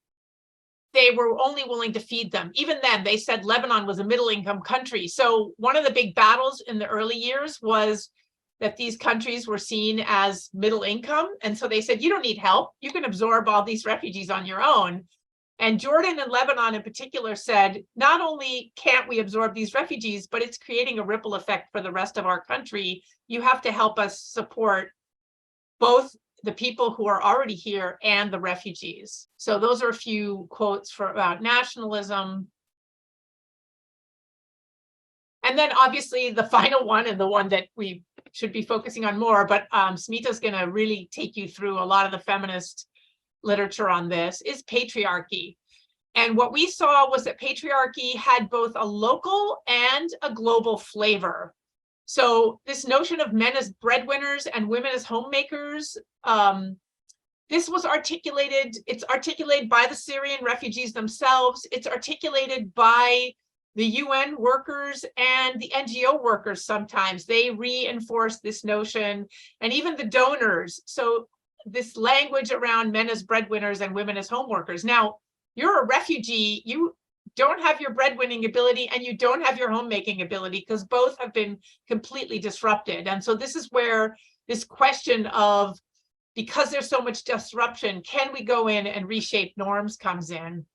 they were only willing to feed them. Even then, they said Lebanon was a middle-income country. So one of the big battles in the early years was that these countries were seen as middle income. And so they said, you don't need help. You can absorb all these refugees on your own. And Jordan and Lebanon in particular said, not only can't we absorb these refugees, but it's creating a ripple effect for the rest of our country. You have to help us support both the people who are already here and the refugees. So those are a few quotes about nationalism. And then obviously the final one, and the one that we should be focusing on more, but Smita's going to really take you through a lot of the feminist literature on this, is patriarchy. And what we saw was that patriarchy had both a local and a global flavor. So this notion of men as breadwinners and women as homemakers, this was articulated, it's articulated by the Syrian refugees themselves, it's articulated by the UN workers and the NGO workers sometimes. They reinforce this notion, and even the donors. So this language around men as breadwinners and women as homeworkers. Now, you're a refugee, you don't have your breadwinning ability and you don't have your homemaking ability because both have been completely disrupted. And so this is where this question of, because there's so much disruption, can we go in and reshape norms comes in.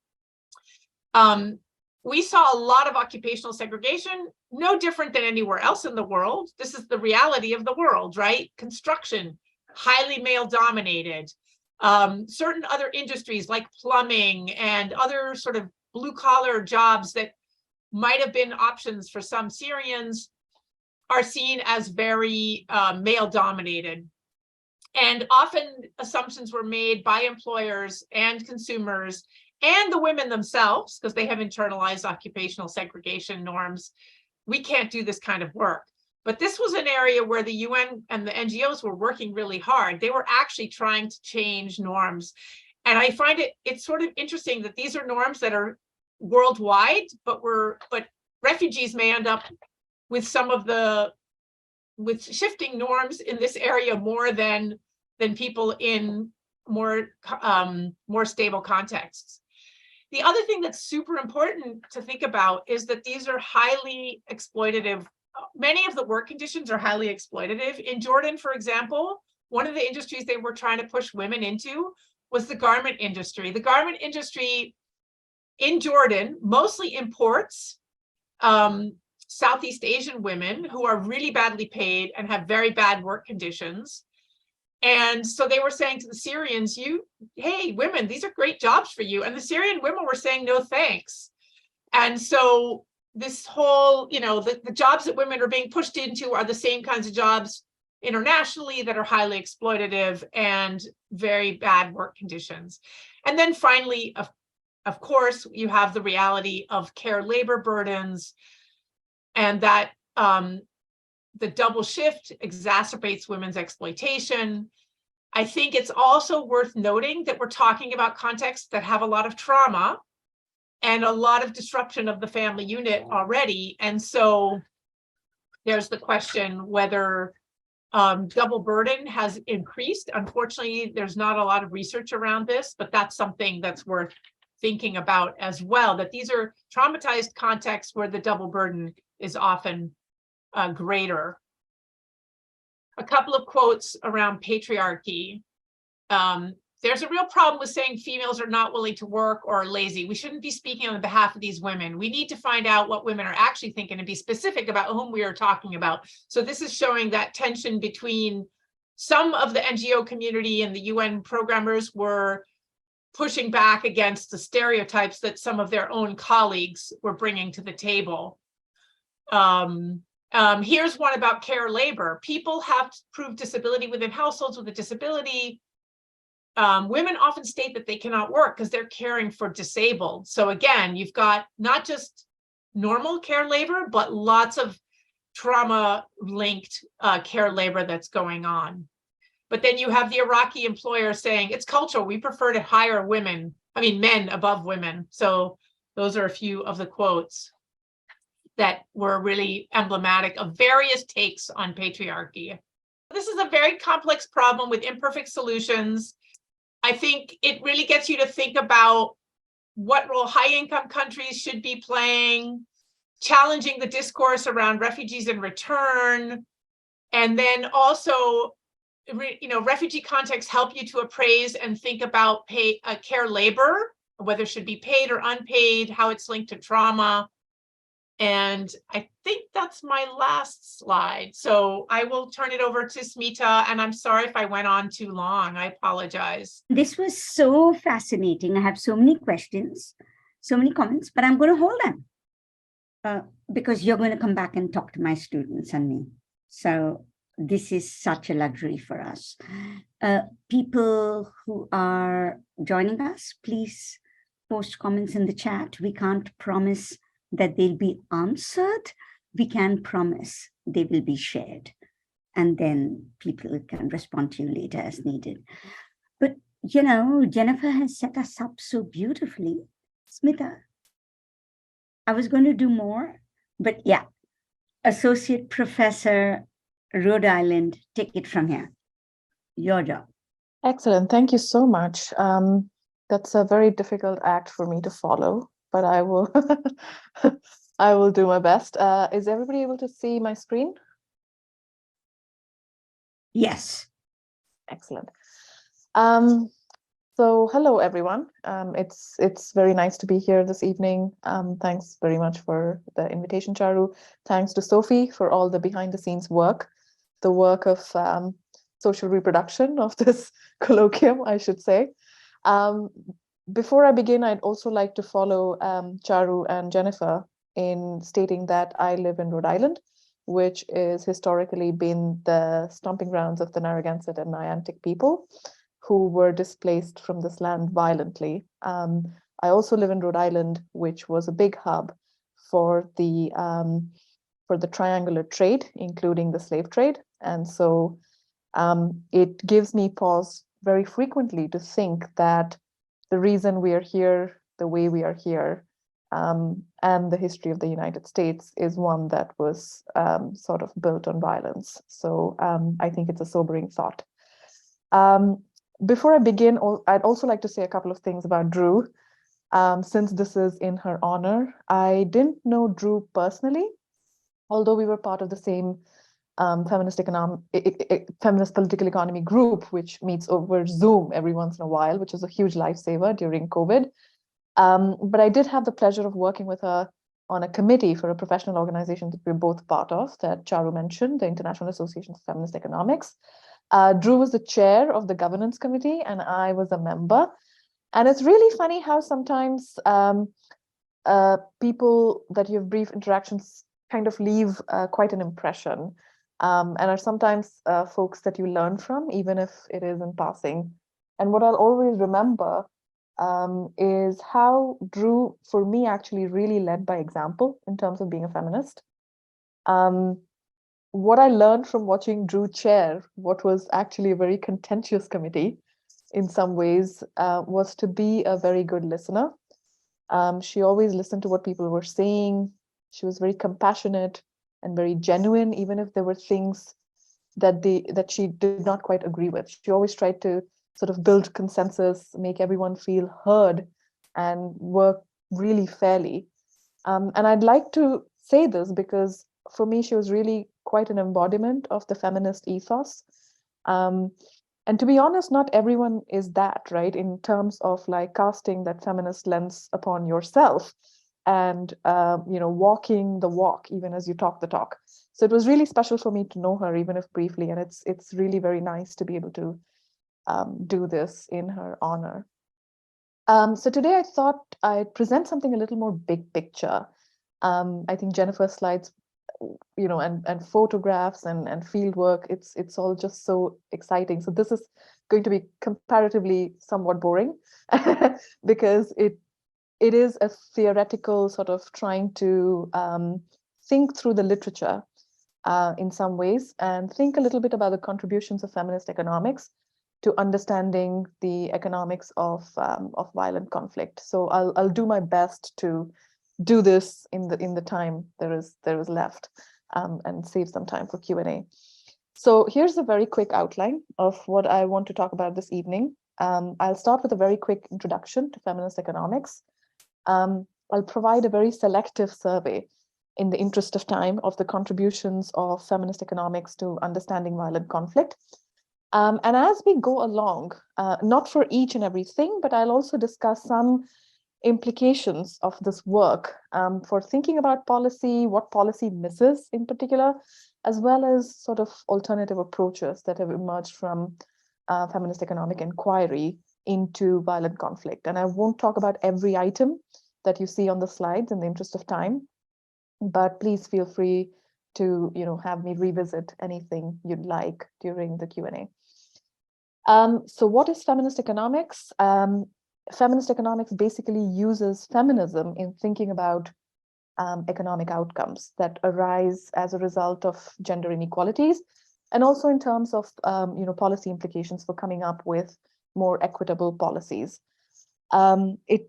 We saw a lot of occupational segregation, no different than anywhere else in the world. This is the reality of the world, right? Construction, highly male dominated. Certain other industries like plumbing and other sort of blue collar jobs that might have been options for some Syrians are seen as very male dominated. And often assumptions were made by employers and consumers and the women themselves, because they have internalized occupational segregation norms. We can't do this kind of work. But this was an area where the UN and the NGOs were working really hard. They were actually trying to change norms. And I find it's sort of interesting that these are norms that are worldwide, but refugees may end up with with shifting norms in this area more than people in more stable contexts. The other thing that's super important to think about is that these are highly exploitative. Many of the work conditions are highly exploitative. In Jordan, for example, one of the industries they were trying to push women into was the garment industry. The garment industry in Jordan mostly imports Southeast Asian women who are really badly paid and have very bad work conditions. And so they were saying to the Syrians, hey, women, these are great jobs for you. And the Syrian women were saying, no, thanks. And so this whole, the jobs that women are being pushed into are the same kinds of jobs internationally that are highly exploitative and very bad work conditions. And then finally, of course, you have the reality of care labor burdens, and that the double shift exacerbates women's exploitation. I think it's also worth noting that we're talking about contexts that have a lot of trauma and a lot of disruption of the family unit already. And so there's the question whether double burden has increased. Unfortunately, there's not a lot of research around this, but that's something that's worth thinking about as well, that these are traumatized contexts where the double burden is often greater. A couple of quotes around patriarchy. There's a real problem with saying females are not willing to work or lazy. We shouldn't be speaking on behalf of these women. We need to find out what women are actually thinking and be specific about whom we are talking about. So this is showing that tension between some of the NGO community and the UN programmers were pushing back against the stereotypes that some of their own colleagues were bringing to the table. Here's one about care labor. People have proved disability within households with a disability. Women often state that they cannot work because they're caring for disabled. So again, you've got not just normal care labor, but lots of trauma-linked care labor that's going on. But then you have the Iraqi employer saying it's cultural. We prefer to hire men above women. So those are a few of the quotes that were really emblematic of various takes on patriarchy. This is a very complex problem with imperfect solutions. I think it really gets you to think about what role high-income countries should be playing, challenging the discourse around refugees in return, and then also, refugee contexts help you to appraise and think about care labor, whether it should be paid or unpaid, how it's linked to trauma. And I think that's my last slide. So I will turn it over to Smita, and I'm sorry if I went on too long. I apologize. This was so fascinating. I have so many questions, so many comments, but I'm going to hold them because you're going to come back and talk to my students and me. So this is such a luxury for us. People who are joining us, please post comments in the chat. We can't promise that they'll be answered. We can promise they will be shared. And then people can respond to you later as needed. But, Jennifer has set us up so beautifully. Smita, I was going to do more, but yeah, Associate Professor, Rhode Island, take it from here. Your job. Excellent. Thank you so much. That's a very difficult act for me to follow, but I will I will do my best. Is everybody able to see my screen? Yes. Excellent. So hello, everyone. It's very nice to be here this evening. Thanks very much for the invitation, Charu. Thanks to Sophie for all the behind-the-scenes work, the work of social reproduction of this colloquium, I should say. Before I begin, I'd also like to follow Charu and Jennifer in stating that I live in Rhode Island, which is historically been the stomping grounds of the Narragansett and Niantic people who were displaced from this land violently. I also live in Rhode Island, which was a big hub for the triangular trade, including the slave trade. And so it gives me pause very frequently to think that the reason we are here the way we are here and the history of the United States is one that was sort of built on violence. So I think it's a sobering thought. Before I begin, I'd also like to say a couple of things about Drew. Since this is in her honor, I didn't know Drew personally, although we were part of the same feminist political economy group, which meets over Zoom every once in a while, which is a huge lifesaver during COVID. But I did have the pleasure of working with her on a committee for a professional organization that we're both part of, that Charu mentioned, the International Association for Feminist Economics. Drew was the chair of the governance committee, and I was a member. And it's really funny how sometimes people that you have brief interactions kind of leave quite an impression, and are sometimes folks that you learn from, even if it is in passing. And what I'll always remember is how Drew, for me, actually really led by example in terms of being a feminist. What I learned from watching Drew chair what was actually a very contentious committee in some ways was to be a very good listener. She always listened to what people were saying. She was very compassionate and very genuine, even if there were things that she did not quite agree with. She always tried to sort of build consensus, make everyone feel heard, and work really fairly. And I'd like to say this because for me, she was really quite an embodiment of the feminist ethos. And to be honest, not everyone is that, right? In terms of like casting that feminist lens upon yourself and, walking the walk, even as you talk the talk. So it was really special for me to know her, even if briefly, and it's really very nice to be able to do this in her honor. So today I thought I'd present something a little more big picture. I think Jennifer's slides, and photographs and field work, it's all just so exciting. So this is going to be comparatively somewhat boring because it is a theoretical sort of trying to think through the literature in some ways, and think a little bit about the contributions of feminist economics to understanding the economics of violent conflict. So I'll do my best to do this in the time there is left, and save some time for Q&A. So here's a very quick outline of what I want to talk about this evening. I'll start with a very quick introduction to feminist economics. I'll provide a very selective survey in the interest of time of the contributions of feminist economics to understanding violent conflict. And as we go along, not for each and everything, but I'll also discuss some implications of this work for thinking about policy, what policy misses in particular, as well as sort of alternative approaches that have emerged from feminist economic inquiry into violent conflict. And I won't talk about every item that you see on the slides in the interest of time, but please feel free to have me revisit anything you'd like during the Q&A. So what is feminist economics? Feminist economics basically uses feminism in thinking about economic outcomes that arise as a result of gender inequalities, and also in terms of policy implications for coming up with more equitable policies. It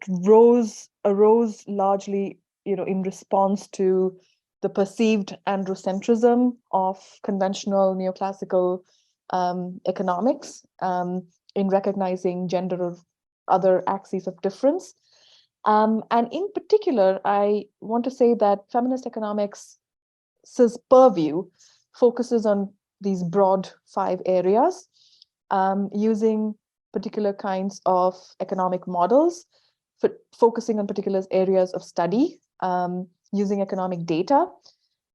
arose largely in response to the perceived androcentrism of conventional neoclassical economics, in recognizing gender or other axes of difference. And in particular, I want to say that feminist economics' purview focuses on these broad 5 areas, using particular kinds of economic models, focusing on particular areas of study, using economic data,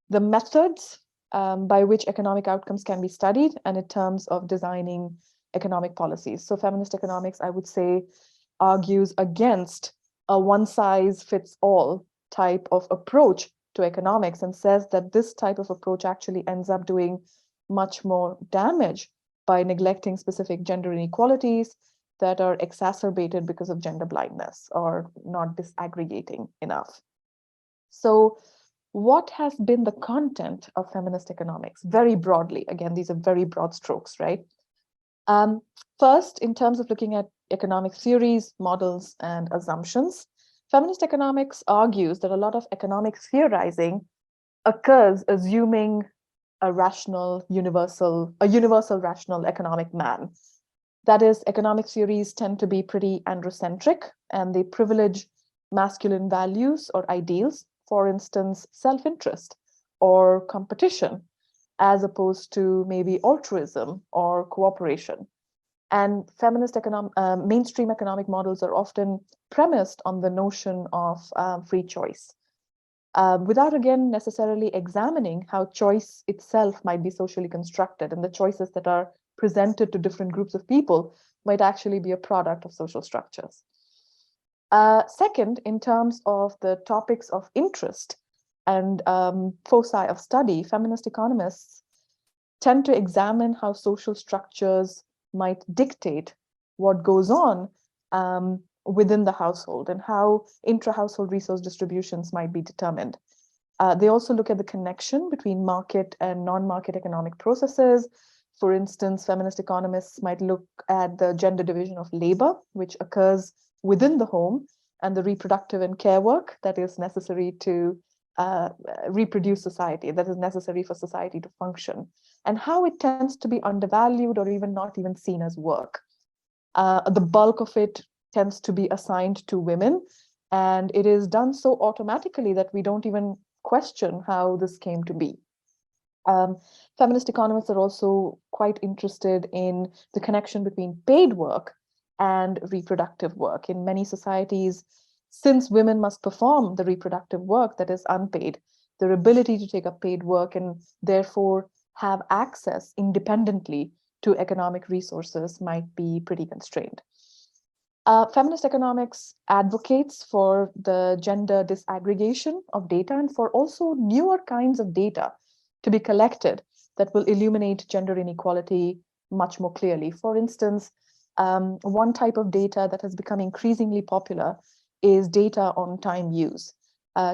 the methods by which economic outcomes can be studied, and in terms of designing economic policies. So feminist economics, I would say, argues against a one-size-fits-all type of approach to economics, and says that this type of approach actually ends up doing much more damage by neglecting specific gender inequalities that are exacerbated because of gender blindness or not disaggregating enough. So what has been the content of feminist economics? Very broadly, again, these are very broad strokes, right? First, in terms of looking at economic theories, models, and assumptions, feminist economics argues that a lot of economic theorizing occurs assuming a universal rational economic man. That is, economic theories tend to be pretty androcentric, and they privilege masculine values or ideals, for instance, self-interest or competition, as opposed to maybe altruism or cooperation. And feminist mainstream economic models are often premised on the notion of free choice, without, again, necessarily examining how choice itself might be socially constructed, and the choices that are presented to different groups of people might actually be a product of social structures. Second, in terms of the topics of interest and foci of study, feminist economists tend to examine how social structures might dictate what goes on within the household, and how intra-household resource distributions might be determined. They also look at the connection between market and non-market economic processes. For instance, feminist economists might look at the gender division of labor, which occurs within the home, and the reproductive and care work that is necessary to reproduce society, that is necessary for society to function, and how it tends to be undervalued or even not even seen as work. The bulk of it tends to be assigned to women, and it is done so automatically that we don't even question how this came to be. Feminist economists are also quite interested in the connection between paid work and reproductive work. In many societies, since women must perform the reproductive work that is unpaid, their ability to take up paid work and therefore have access independently to economic resources might be pretty constrained. Feminist economics advocates for the gender disaggregation of data, and for also newer kinds of data to be collected that will illuminate gender inequality much more clearly. For instance, one type of data that has become increasingly popular is data on time use.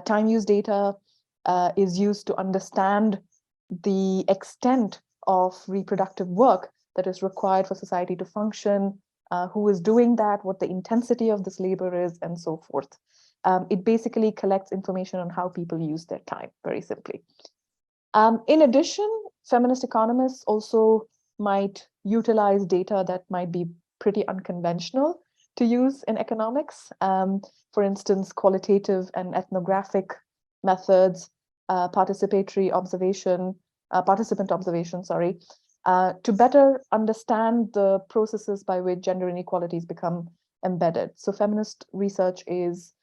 Time use data is used to understand the extent of reproductive work that is required for society to function, who is doing that, what the intensity of this labor is, and so forth. It basically collects information on how people use their time, very simply. In addition, feminist economists also might utilize data that might be pretty unconventional to use in economics. For instance, qualitative and ethnographic methods, participant observation, to better understand the processes by which gender inequalities become embedded. So feminist research is,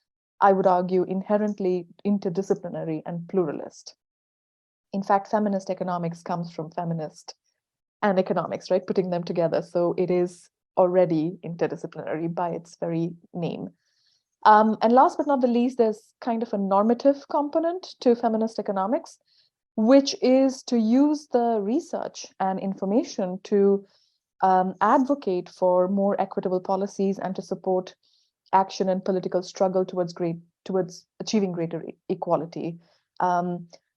I would argue, inherently interdisciplinary and pluralist. In fact, feminist economics comes from feminist and economics, right? Putting them together. So it is already interdisciplinary by its very name. And last but not the least, there's kind of a normative component to feminist economics, which is to use the research and information to advocate for more equitable policies and to support action and political struggle towards achieving greater equality.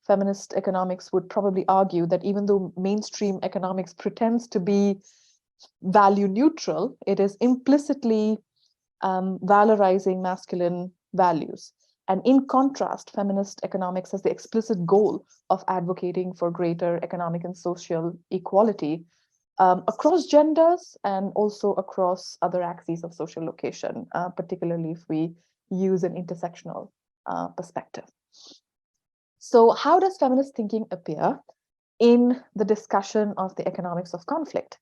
Feminist economics would probably argue that even though mainstream economics pretends to be value neutral, it is implicitly valorizing masculine values. And in contrast, feminist economics has the explicit goal of advocating for greater economic and social equality across genders and also across other axes of social location, particularly if we use an intersectional perspective. So how does feminist thinking appear in the discussion of the economics of conflict?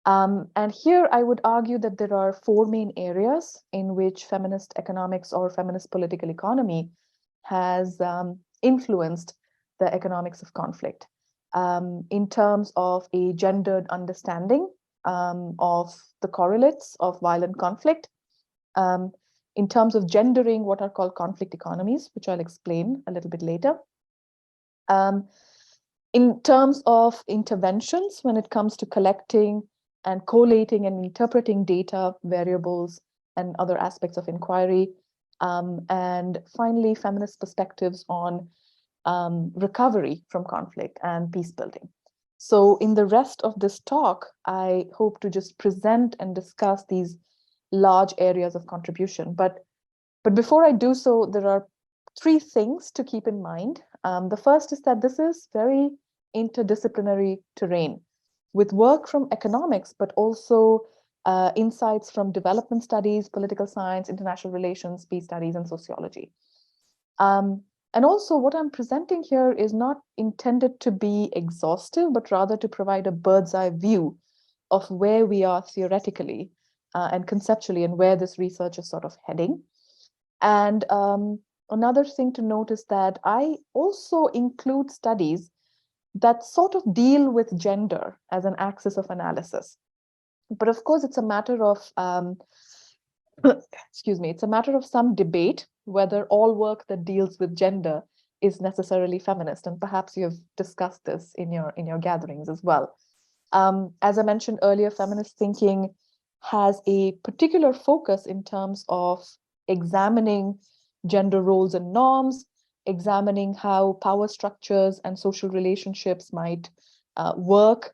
And here I would argue that there are four main areas in which feminist economics or feminist political economy has influenced the economics of conflict. In terms of a gendered understanding of the correlates of violent conflict, in terms of gendering what are called conflict economies, which I'll explain a little bit later. In terms of interventions, when it comes to collecting and collating and interpreting data, variables, and other aspects of inquiry. And finally, feminist perspectives on recovery from conflict and peace building. So in the rest of this talk, I hope to just present and discuss these large areas of contribution. But before I do so, there are three things to keep in mind. The first is that this is very interdisciplinary terrain with work from economics, but also insights from development studies, political science, international relations, peace studies, and sociology. And also what I'm presenting here is not intended to be exhaustive, but rather to provide a bird's eye view of where we are theoretically and conceptually and where this research is sort of heading. And another thing to note is that I also include studies that sort of deal with gender as an axis of analysis. But of course, it's a matter of, excuse me, it's a matter of some debate whether all work that deals with gender is necessarily feminist. And perhaps you have discussed this in your gatherings as well. As I mentioned earlier, feminist thinking has a particular focus in terms of examining gender roles and norms, examining how power structures and social relationships might work,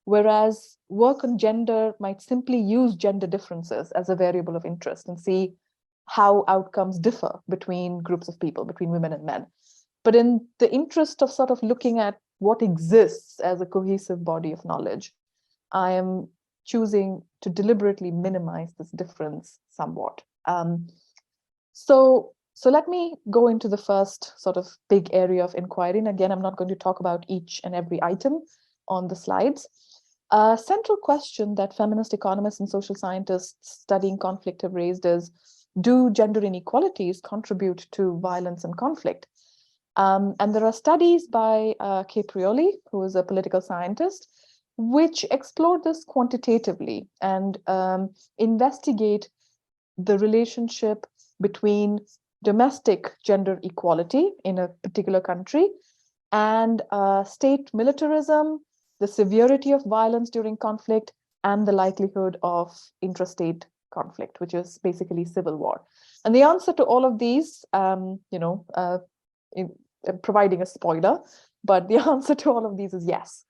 whereas work on gender might simply use gender differences as a variable of interest and see how outcomes differ between groups of people, between women and men. But in the interest of sort of looking at what exists as a cohesive body of knowledge, I am choosing to deliberately minimize this difference somewhat. So let me go into the first sort of big area of inquiry. And again, I'm not going to talk about each and every item on the slides. A central question that feminist economists and social scientists studying conflict have raised is, do gender inequalities contribute to violence and conflict? And there are studies by Caprioli, who is a political scientist, which explore this quantitatively and investigate the relationship between domestic gender equality in a particular country and state militarism, the severity of violence during conflict, and the likelihood of intrastate conflict, which is basically civil war. And the answer to all of these, providing a spoiler, but the answer to all of these is yes,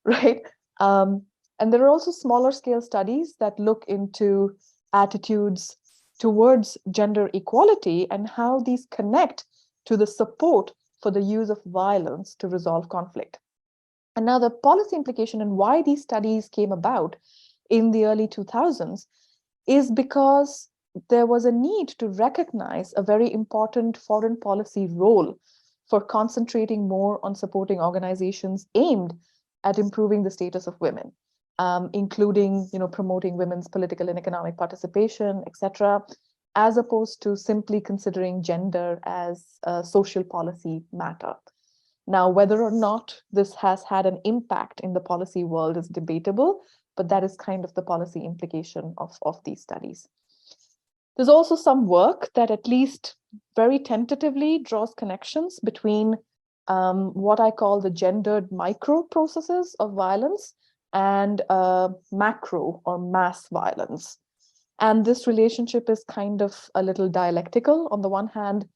right? And there are also smaller scale studies that look into attitudes towards gender equality and how these connect to the support for the use of violence to resolve conflict. And now the policy implication and why these studies came about in the early 2000s is because there was a need to recognize a very important foreign policy role for concentrating more on supporting organizations aimed at improving the status of women, including, promoting women's political and economic participation, etc., as opposed to simply considering gender as a social policy matter. Now, whether or not this has had an impact in the policy world is debatable, but that is kind of the policy implication of these studies. There's also some work that at least very tentatively draws connections between what I call the gendered micro processes of violence and macro or mass violence. And this relationship is kind of a little dialectical. On the one hand,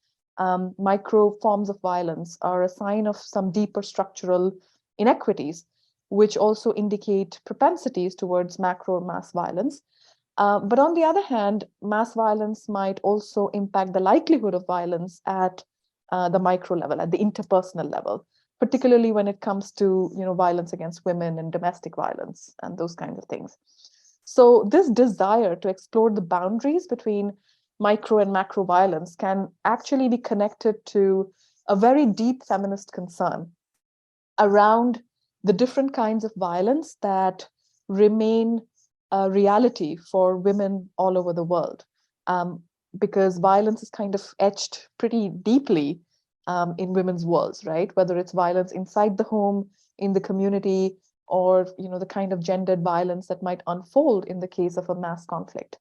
micro forms of violence are a sign of some deeper structural inequities, which also indicate propensities towards macro or mass violence. But on the other hand, mass violence might also impact the likelihood of violence at the micro level, at the interpersonal level, particularly when it comes to violence against women and domestic violence and those kinds of things. So this desire to explore the boundaries between micro and macro violence can actually be connected to a very deep feminist concern around the different kinds of violence that remain a reality for women all over the world, because violence is kind of etched pretty deeply in women's worlds, right? Whether it's violence inside the home, in the community, or the kind of gendered violence that might unfold in the case of a mass conflict.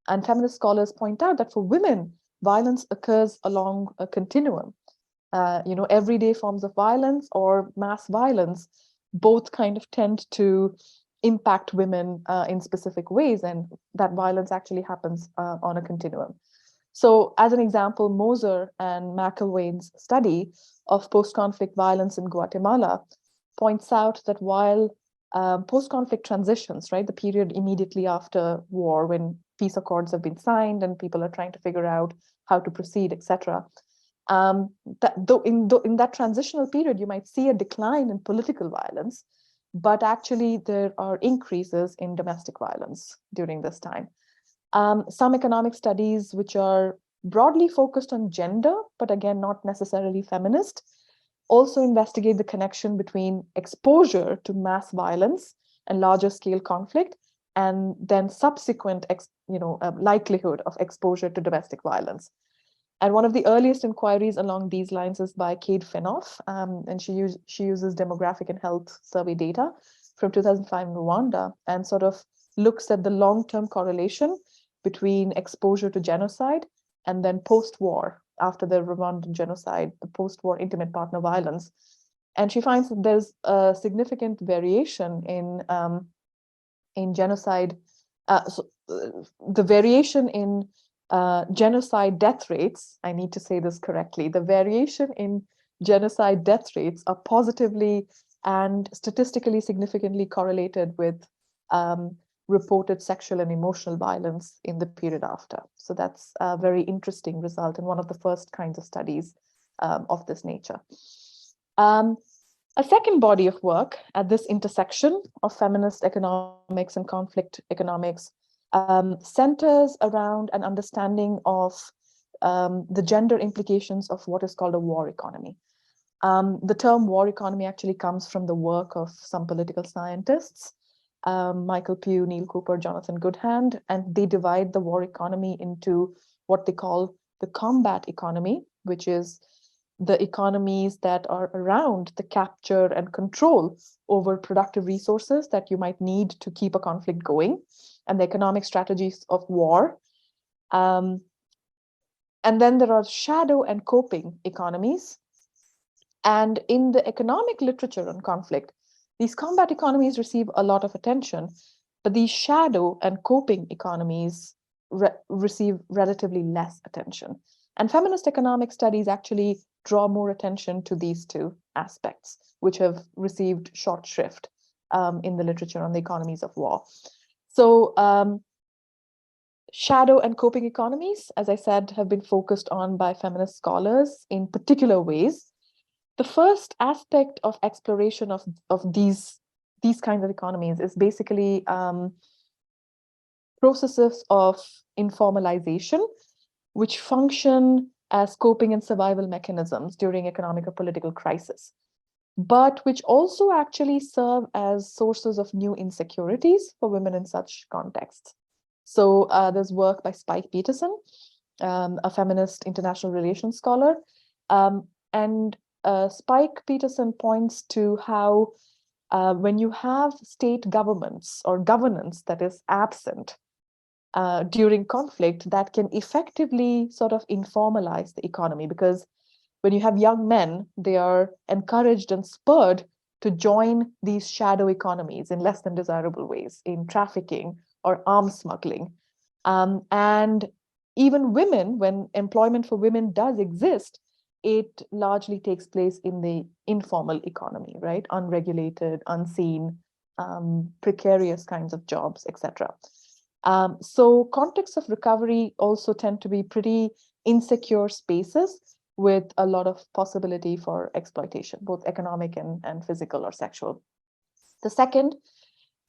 And feminist scholars point out that for women, violence occurs along a continuum. Everyday forms of violence or mass violence both kind of tend to impact women in specific ways, and that violence actually happens on a continuum. So as an example, Moser and McElwain's study of post-conflict violence in Guatemala points out that while post-conflict transitions, right, the period immediately after war when peace accords have been signed and people are trying to figure out how to proceed, etc., in that transitional period, you might see a decline in political violence, but actually there are increases in domestic violence during this time. Some economic studies which are broadly focused on gender, but again, not necessarily feminist, also investigate the connection between exposure to mass violence and larger scale conflict, and then subsequent likelihood of exposure to domestic violence. And one of the earliest inquiries along these lines is by Kate Finoff, and she uses demographic and health survey data from 2005 in Rwanda and sort of looks at the long-term correlation between exposure to genocide and then post-war, after the Rwandan genocide, the post-war intimate partner violence. And she finds that there's a significant variation in genocide. The variation in genocide death rates, I need to say this correctly, the variation in genocide death rates are positively and statistically significantly correlated with reported sexual and emotional violence in the period after. So that's a very interesting result and one of the first kinds of studies of this nature. A second body of work at this intersection of feminist economics and conflict economics centers around an understanding of the gender implications of what is called a war economy. The term war economy actually comes from the work of some political scientists, Michael Pugh, Neil Cooper, Jonathan Goodhand, and they divide the war economy into what they call the combat economy, which is the economies that are around the capture and control over productive resources that you might need to keep a conflict going, and the economic strategies of war. And then there are shadow and coping economies. And in the economic literature on conflict, these combat economies receive a lot of attention, but these shadow and coping economies receive relatively less attention. And feminist economic studies actually draw more attention to these two aspects, which have received short shrift in the literature on the economies of war. So shadow and coping economies, as I said, have been focused on by feminist scholars in particular ways. The first aspect of exploration of these kinds of economies is basically processes of informalization, which function as coping and survival mechanisms during economic or political crisis, but which also actually serve as sources of new insecurities for women in such contexts. So there's work by Spike Peterson, a feminist international relations scholar, and Spike Peterson points to how when you have state governments or governance that is absent during conflict, that can effectively sort of informalize the economy, because when you have young men, they are encouraged and spurred to join these shadow economies in less than desirable ways, in trafficking or arms smuggling. And even women, when employment for women does exist, it largely takes place in the informal economy, right? Unregulated, unseen, precarious kinds of jobs, etc. So contexts of recovery also tend to be pretty insecure spaces with a lot of possibility for exploitation, both economic and physical or sexual. The second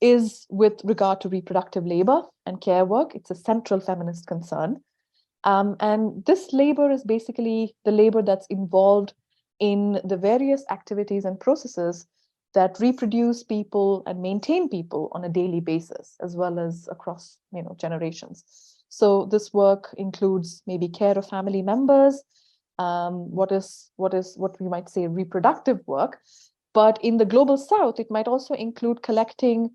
is with regard to reproductive labor and care work. It's a central feminist concern. And this labor is basically the labor that's involved in the various activities and processes that reproduce people and maintain people on a daily basis, as well as across generations. So this work includes maybe care of family members, what we might say reproductive work. But in the global south, it might also include collecting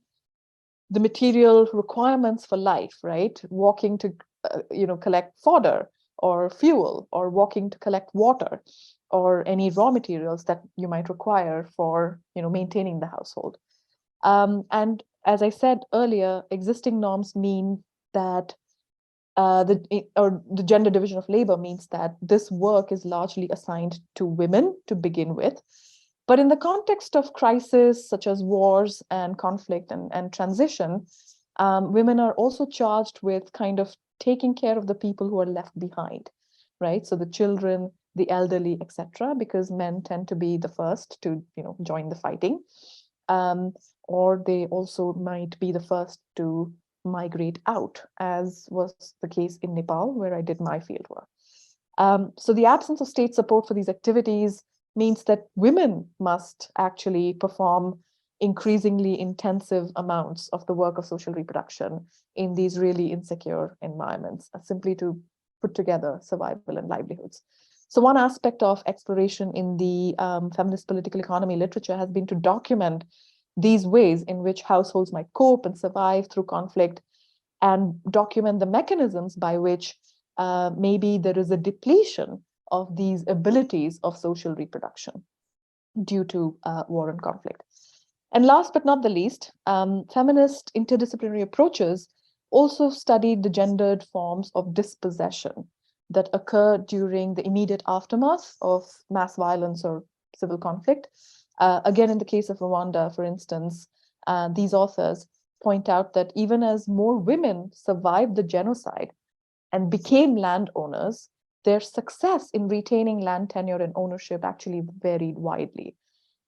the material requirements for life, right? Walking to collect fodder or fuel, or walking to collect water, or any raw materials that you might require for maintaining the household. And as I said earlier, existing norms mean that the gender division of labor means that this work is largely assigned to women to begin with. But in the context of crisis, such as wars and conflict and transition, women are also charged with kind of taking care of the people who are left behind, right? So the children, the elderly, etc., because men tend to be the first to join the fighting, or they also might be the first to migrate out, as was the case in Nepal, where I did my fieldwork. So the absence of state support for these activities means that women must actually perform increasingly intensive amounts of the work of social reproduction in these really insecure environments, simply to put together survival and livelihoods. So one aspect of exploration in the feminist political economy literature has been to document these ways in which households might cope and survive through conflict, and document the mechanisms by which maybe there is a depletion of these abilities of social reproduction due to war and conflict. And last but not the least, feminist interdisciplinary approaches also studied the gendered forms of dispossession that occur during the immediate aftermath of mass violence or civil conflict. Again, in the case of Rwanda, for instance, these authors point out that even as more women survived the genocide and became landowners, their success in retaining land tenure and ownership actually varied widely.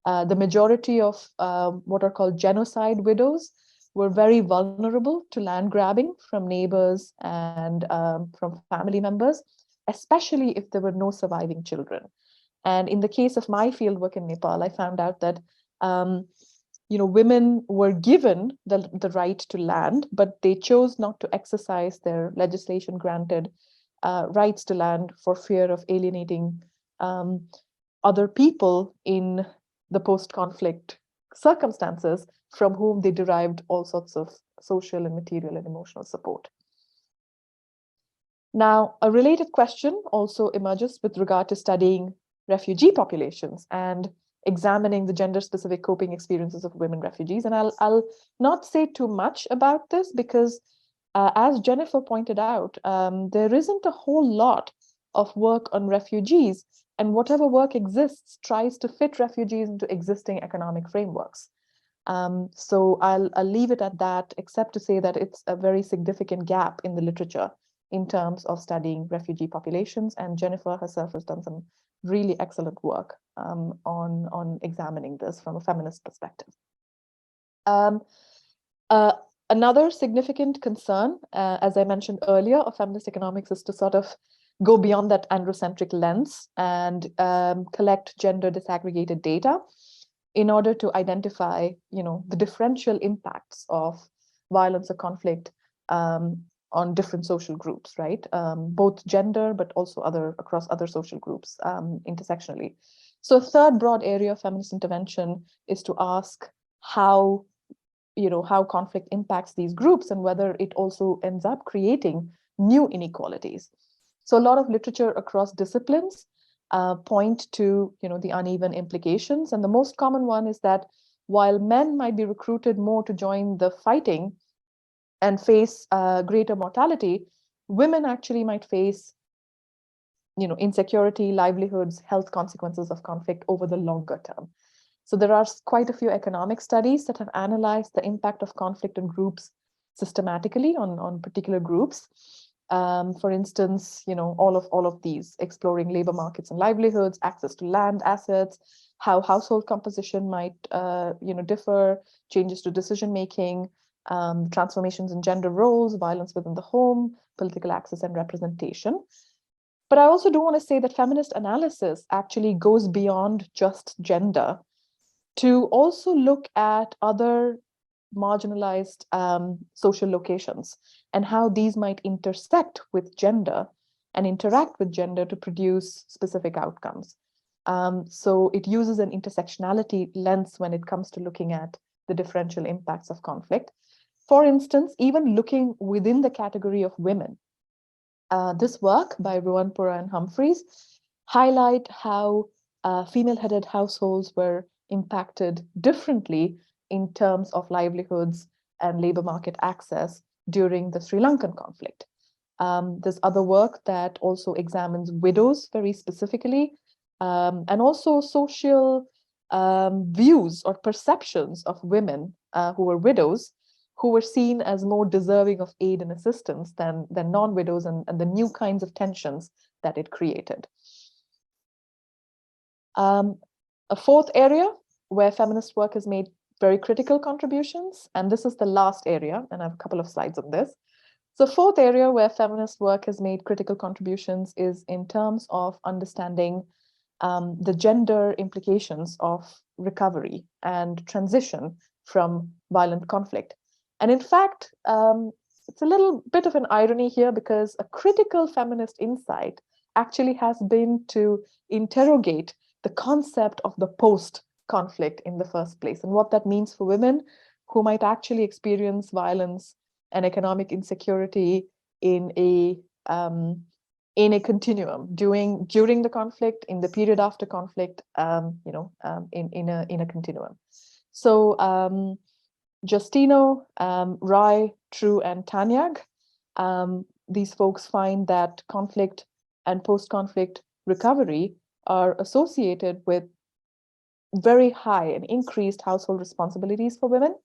The majority of what are called genocide widows were very vulnerable to land grabbing from neighbors and from family members, especially if there were no surviving children. And in the case of my fieldwork in Nepal, I found out that women were given the right to land, but they chose not to exercise their legislation granted rights to land for fear of alienating other people in the post-conflict circumstances from whom they derived all sorts of social and material and emotional support. Now, a related question also emerges with regard to studying refugee populations and examining the gender-specific coping experiences of women refugees. And I'll not say too much about this because, as Jennifer pointed out, there isn't a whole lot of work on refugees, and whatever work exists tries to fit refugees into existing economic frameworks. So I'll leave it at that, except to say that it's a very significant gap in the literature in terms of studying refugee populations, and Jennifer herself has done some really excellent work on examining this from a feminist perspective. Another significant concern, as I mentioned earlier, of feminist economics is to sort of go beyond that androcentric lens and collect gender disaggregated data in order to identify, the differential impacts of violence or conflict on different social groups, right? Both gender, but also across other social groups intersectionally. So a third broad area of feminist intervention is to ask how conflict impacts these groups and whether it also ends up creating new inequalities. So a lot of literature across disciplines point to the uneven implications. And the most common one is that while men might be recruited more to join the fighting and face greater mortality, women actually might face insecurity, livelihoods, health consequences of conflict over the longer term. So there are quite a few economic studies that have analyzed the impact of conflict in groups systematically on particular groups. For instance, all of these, exploring labor markets and livelihoods, access to land assets, how household composition might differ, changes to decision making, transformations in gender roles, violence within the home, political access and representation. But I also do want to say that feminist analysis actually goes beyond just gender to also look at other marginalized social locations and how these might intersect with gender and interact with gender to produce specific outcomes. So it uses an intersectionality lens when it comes to looking at the differential impacts of conflict. For instance, even looking within the category of women. This work by Ruanpura and Humphreys highlight how female-headed households were impacted differently in terms of livelihoods and labor market access during the Sri Lankan conflict. There's other work that also examines widows very specifically, and also social views or perceptions of women who were widows, who were seen as more deserving of aid and assistance than non-widows, and the new kinds of tensions that it created. A fourth area where feminist work has made very critical contributions, and this is the last area, and I have a couple of slides on this. So fourth area where feminist work has made critical contributions is in terms of understanding the gender implications of recovery and transition from violent conflict. And in fact, it's a little bit of an irony here, because a critical feminist insight actually has been to interrogate the concept of the post-conflict in the first place, and what that means for women who might actually experience violence and economic insecurity in a continuum during the conflict, in the period after conflict, in a continuum. So Justino, Roy, True, and Tanyag, these folks find that conflict and post-conflict recovery are associated with very high and increased household responsibilities for women,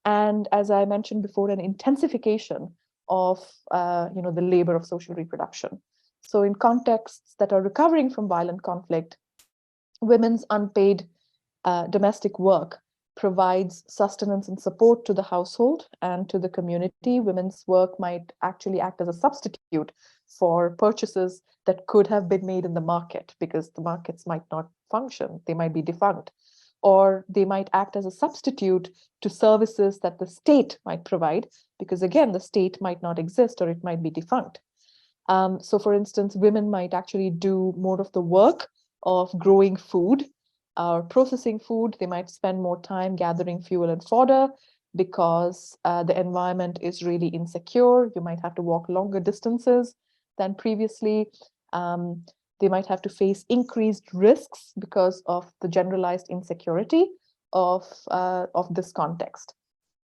and, as I mentioned before, an intensification of the labor of social reproduction. So in contexts that are recovering from violent conflict, women's unpaid domestic work provides sustenance and support to the household and to the community. Women's work might actually act as a substitute for purchases that could have been made in the market, because the markets might not function, they might be defunct, or they might act as a substitute to services that the state might provide, because again, the state might not exist or it might be defunct. So for instance, women might actually do more of the work of growing food or processing food. They might spend more time gathering fuel and fodder because the environment is really insecure. You might have to walk longer distances than previously. They might have to face increased risks because of the generalized insecurity of this context.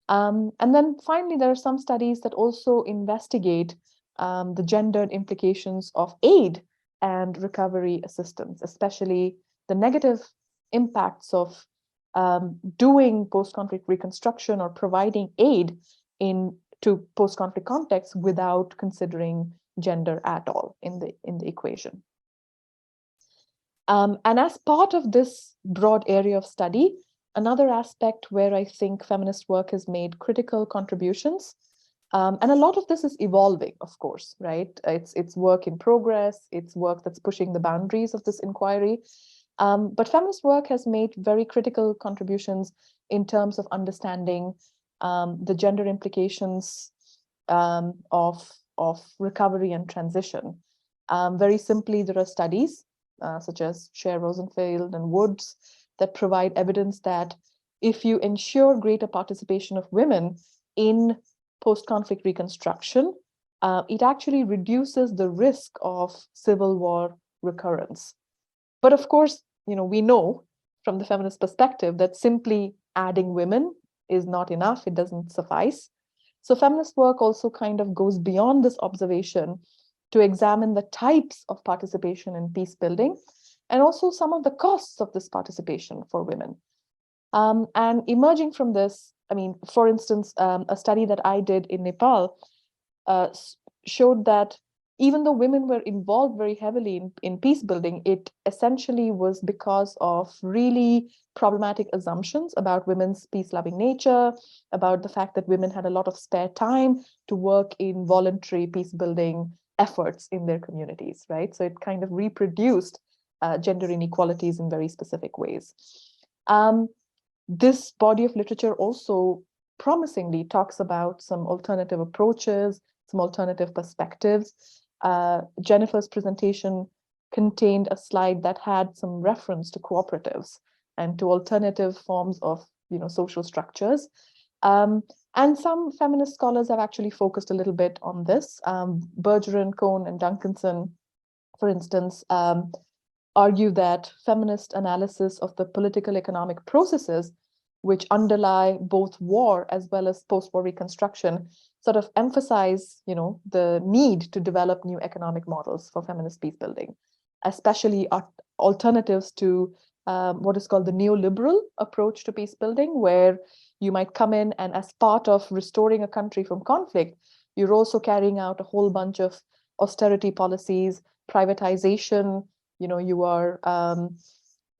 And then finally, there are some studies that also investigate the gendered implications of aid and recovery assistance, especially the negative impacts of doing post-conflict reconstruction or providing aid to post-conflict contexts without considering gender at all in the equation. And as part of this broad area of study, another aspect where I think feminist work has made critical contributions, and a lot of this is evolving, of course, right? It's work in progress, it's work that's pushing the boundaries of this inquiry. But feminist work has made very critical contributions in terms of understanding the gender implications of recovery and transition. Very simply, there are studies such as Cher, Rosenfeld, and Woods that provide evidence that if you ensure greater participation of women in post-conflict reconstruction, it actually reduces the risk of civil war recurrence. But of course, we know from the feminist perspective that simply adding women is not enough. It doesn't suffice. So feminist work also kind of goes beyond this observation to examine the types of participation in peace building and also some of the costs of this participation for women. And emerging from this, for instance, a study that I did in Nepal showed that even though women were involved very heavily in peace building, it essentially was because of really problematic assumptions about women's peace-loving nature, about the fact that women had a lot of spare time to work in voluntary peace building efforts in their communities, right? So it kind of reproduced gender inequalities in very specific ways. This body of literature also promisingly talks about some alternative approaches, some alternative perspectives. Jennifer's presentation contained a slide that had some reference to cooperatives and to alternative forms of social structures. And some feminist scholars have actually focused a little bit on this. Bergeron, Cohn, and Duncanson, for instance, argue that feminist analysis of the political economic processes which underlie both war as well as post-war reconstruction sort of emphasize, the need to develop new economic models for feminist peace building, especially alternatives to what is called the neoliberal approach to peace building, where you might come in and as part of restoring a country from conflict, you're also carrying out a whole bunch of austerity policies, privatization, you are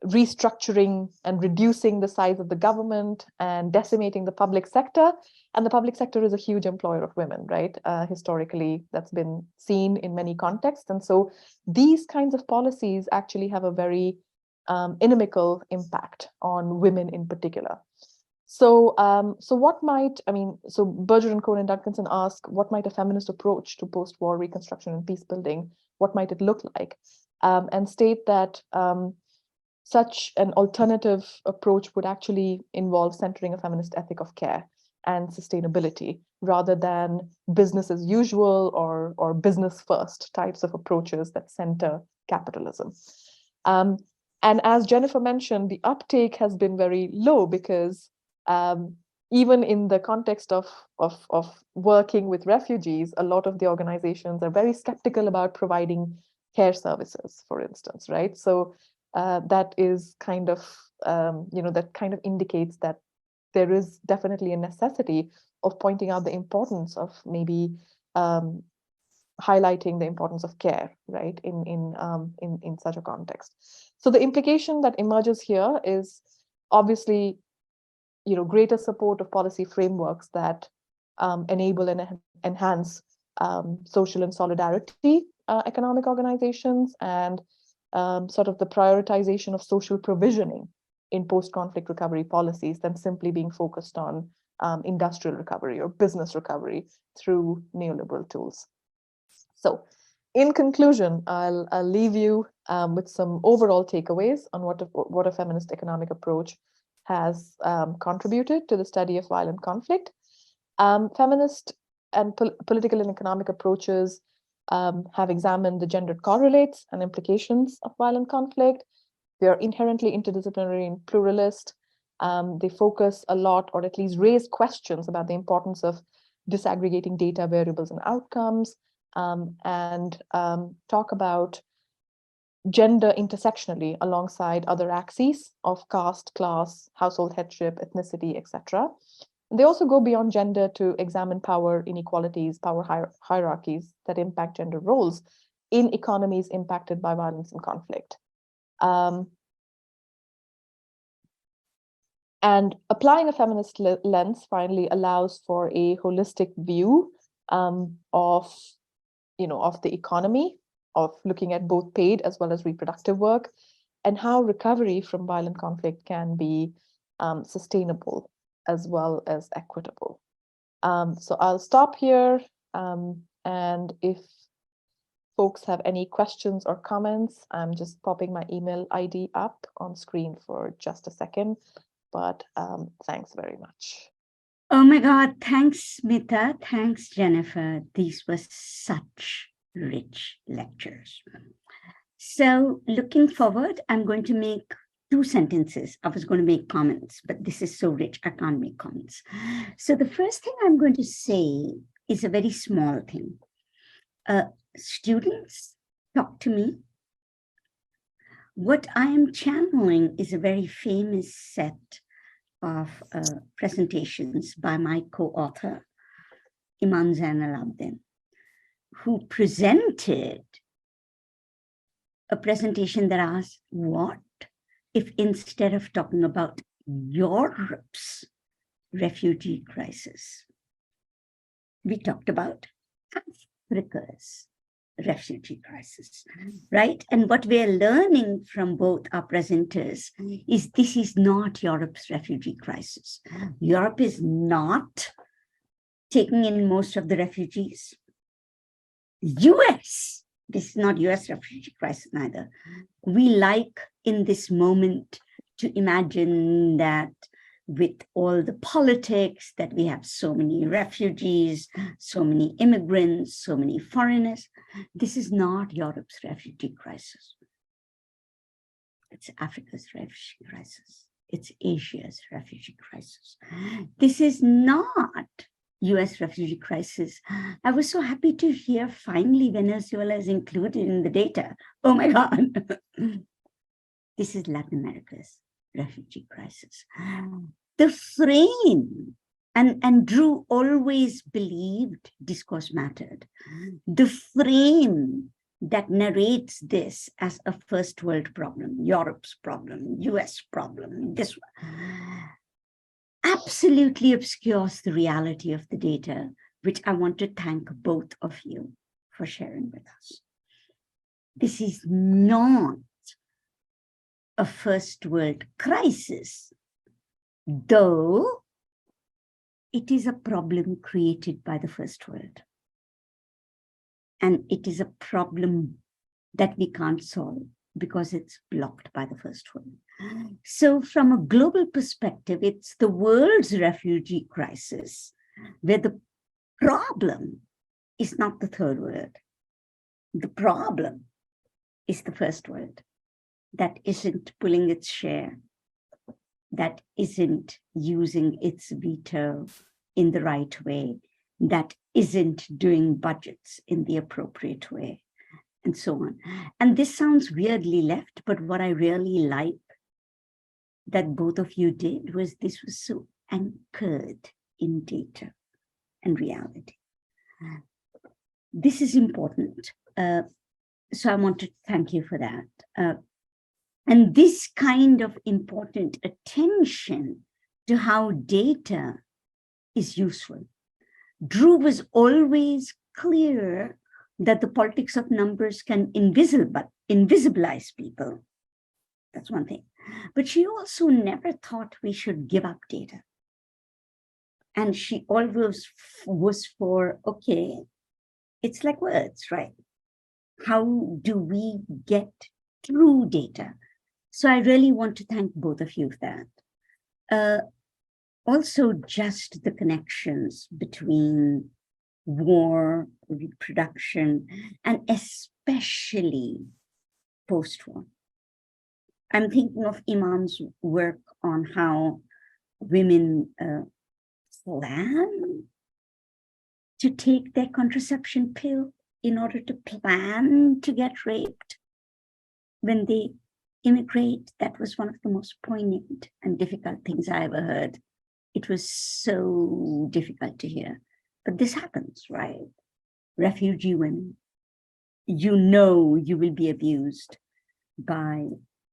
restructuring and reducing the size of the government and decimating the public sector. And the public sector is a huge employer of women, right? Historically, that's been seen in many contexts. And so these kinds of policies actually have a very inimical impact on women in particular. So, what might, so Bergeron, Cohn, and Duncanson ask, what might a feminist approach to post-war reconstruction and peace building, what might it look like? And state that such an alternative approach would actually involve centering a feminist ethic of care and sustainability rather than business as usual or business first types of approaches that center capitalism. And as Jennifer mentioned, the uptake has been very low because even in the context of working with refugees, a lot of the organizations are very skeptical about providing care services, for instance, right? So that is kind of, that kind of indicates that there is definitely a necessity of pointing out the importance of maybe highlighting the importance of care, right, in such a context. So the implication that emerges here is obviously, greater support of policy frameworks that enable and enhance social and solidarity economic organizations, and sort of the prioritization of social provisioning in post-conflict recovery policies than simply being focused on industrial recovery or business recovery through neoliberal tools. So in conclusion, I'll leave you with some overall takeaways on what a feminist economic approach has contributed to the study of violent conflict. Feminist and political and economic approaches have examined the gendered correlates and implications of violent conflict. They are inherently interdisciplinary and pluralist. They focus a lot, or at least raise questions about the importance of disaggregating data, variables, and outcomes, and talk about gender intersectionally alongside other axes of caste, class, household headship, ethnicity, etc. They also go beyond gender to examine power inequalities, power hierarchies that impact gender roles in economies impacted by violence and conflict. And applying a feminist lens finally allows for a holistic view of the economy, of looking at both paid as well as reproductive work, and how recovery from violent conflict can be sustainable as well as equitable. So I'll stop here, and if folks have any questions or comments, I'm just popping my email ID up on screen for just a second, but thanks very much. Oh my God, thanks, Smita. Thanks, Jennifer. These were such rich lectures. So looking forward, I'm going to make 2 sentences. I was going to make comments, but this is so rich, I can't make comments. So the first thing I'm going to say is a very small thing. Students, talk to me. What I am channeling is a very famous set of presentations by my co-author, Iman Zainal-Abidin, who presented a presentation that asked, what if instead of talking about Europe's refugee crisis, we talked about Africa's refugee crisis, right? And what we are learning from both our presenters is this is not Europe's refugee crisis. Europe is not taking in most of the refugees. US, this is not US refugee crisis neither. We like in this moment to imagine that with all the politics that we have so many refugees, so many immigrants, so many foreigners. This is not Europe's refugee crisis. It's Africa's refugee crisis. It's Asia's refugee crisis. This is not US refugee crisis. I was so happy to hear finally Venezuela is included in the data. Oh my God. This is Latin America's refugee crisis. The frame, and Drew always believed discourse mattered. The frame that narrates this as a first world problem, Europe's problem, US problem, this absolutely obscures the reality of the data, which I want to thank both of you for sharing with us. This is not a first world crisis, though it is a problem created by the first world. And it is a problem that we can't solve because it's blocked by the first world. So from a global perspective, it's the world's refugee crisis, where the problem is not the third world. The problem is the first world that isn't pulling its share, that isn't using its veto in the right way, that isn't doing budgets in the appropriate way, and so on. And this sounds weirdly left, but what I really like that both of you did was this was so anchored in data and reality. This is important. So I want to thank you for that. And this kind of important attention to how data is useful. Drew was always clear that the politics of numbers can invisibilize people. That's one thing. But she also never thought we should give up data. And she always was for, okay, it's like words, right? How do we get true data? So I really want to thank both of you for that. Also, just the connections between war, reproduction, and especially post-war. I'm thinking of Iman's work on how women plan to take their contraception pill in order to plan to get raped. when they immigrate, that was one of the most poignant and difficult things I ever heard. It was so difficult to hear. But this happens, right? Refugee women, you know you will be abused by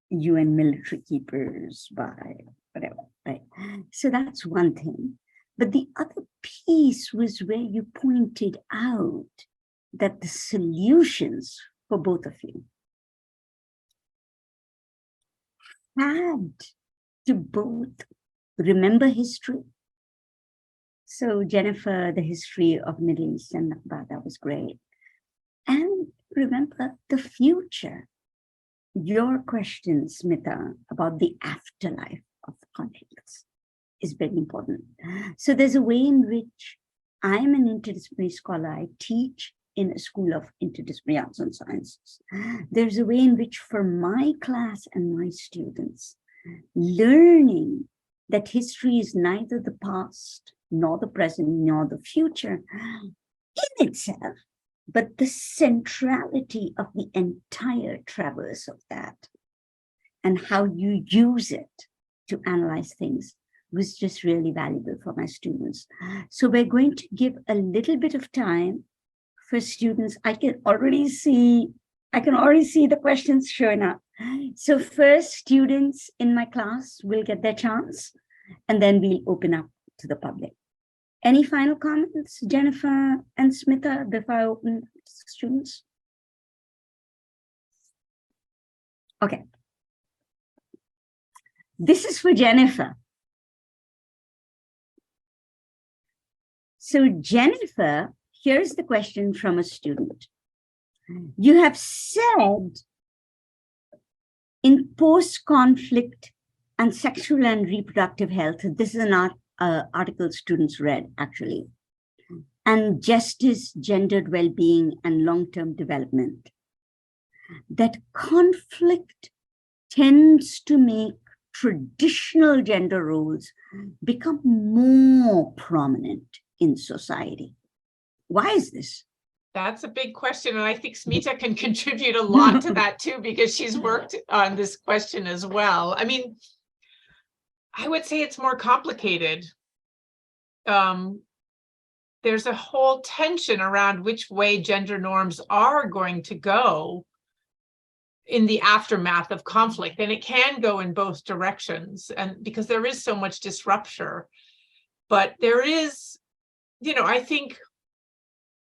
UN military keepers, by whatever, right? So that's one thing. But the other piece was where you pointed out that the solutions for both of you had to both remember history. So Jennifer, the history of Middle East and that was great. And remember the future. Your question, Smita, about the afterlife of conflicts is very important. So there's a way in which I'm an interdisciplinary scholar. I teach in a school of interdisciplinary arts and sciences. There's a way in which for my class and my students, learning that history is neither the past, nor the present, nor the future in itself, but the centrality of the entire traverse of that and how you use it to analyze things was just really valuable for my students. So we're going to give a little bit of time for students. I can already see the questions showing up. So first, students in my class will get their chance, and then we'll open up to the public. Any final comments, Jennifer and Smita, before I open to students? Okay. This is for Jennifer. So Jennifer, here's the question from a student. You have said in post-conflict and sexual and reproductive health, this is an article students read actually, and justice, gendered well-being, and long-term development, that conflict tends to make traditional gender roles become more prominent in society. Why is this? That's a big question. And I think Smita can contribute a lot to that too, because she's worked on this question as well. I mean, I would say it's more complicated. There's a whole tension around which way gender norms are going to go in the aftermath of conflict. And it can go in both directions, and because there is so much disruption. But there is, I think,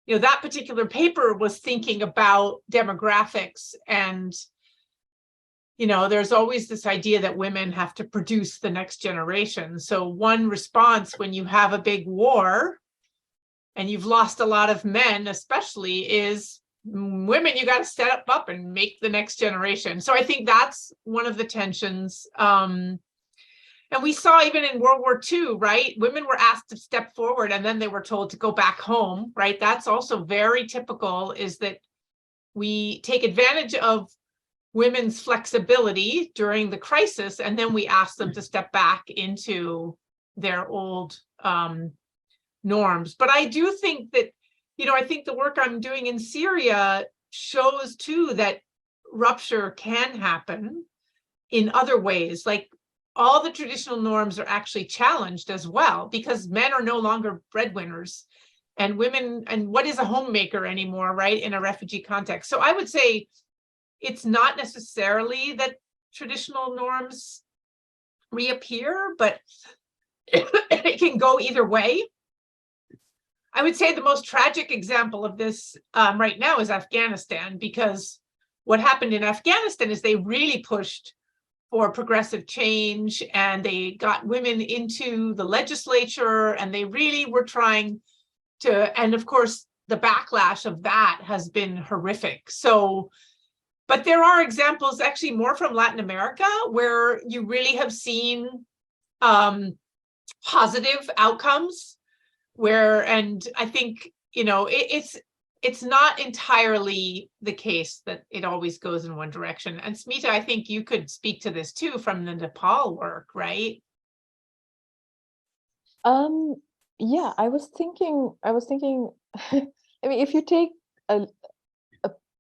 that particular paper was thinking about demographics, and there's always this idea that women have to produce the next generation. So one response when you have a big war and you've lost a lot of men, especially, is women, you got to step up and make the next generation. So I think that's one of the tensions. And we saw even in World War II, right? Women were asked to step forward and then they were told to go back home, right? That's also very typical, is that we take advantage of women's flexibility during the crisis, and then we ask them to step back into their old norms. But I do think that, I think the work I'm doing in Syria shows too that rupture can happen in other ways. Like, all the traditional norms are actually challenged as well, because men are no longer breadwinners, and women, and what is a homemaker anymore, right, in a refugee context? So I would say it's not necessarily that traditional norms reappear, but it can go either way. I would say the most tragic example of this right now is Afghanistan, because what happened in Afghanistan is they really pushed for progressive change, and they got women into the legislature, and they really were trying to, and of course, the backlash of that has been horrific. So, but there are examples actually more from Latin America where you really have seen positive outcomes, and I think, it's not entirely the case that it always goes in one direction. And Smita, I think you could speak to this too from the Nepal work, right? Yeah, I was thinking, I mean, if you take a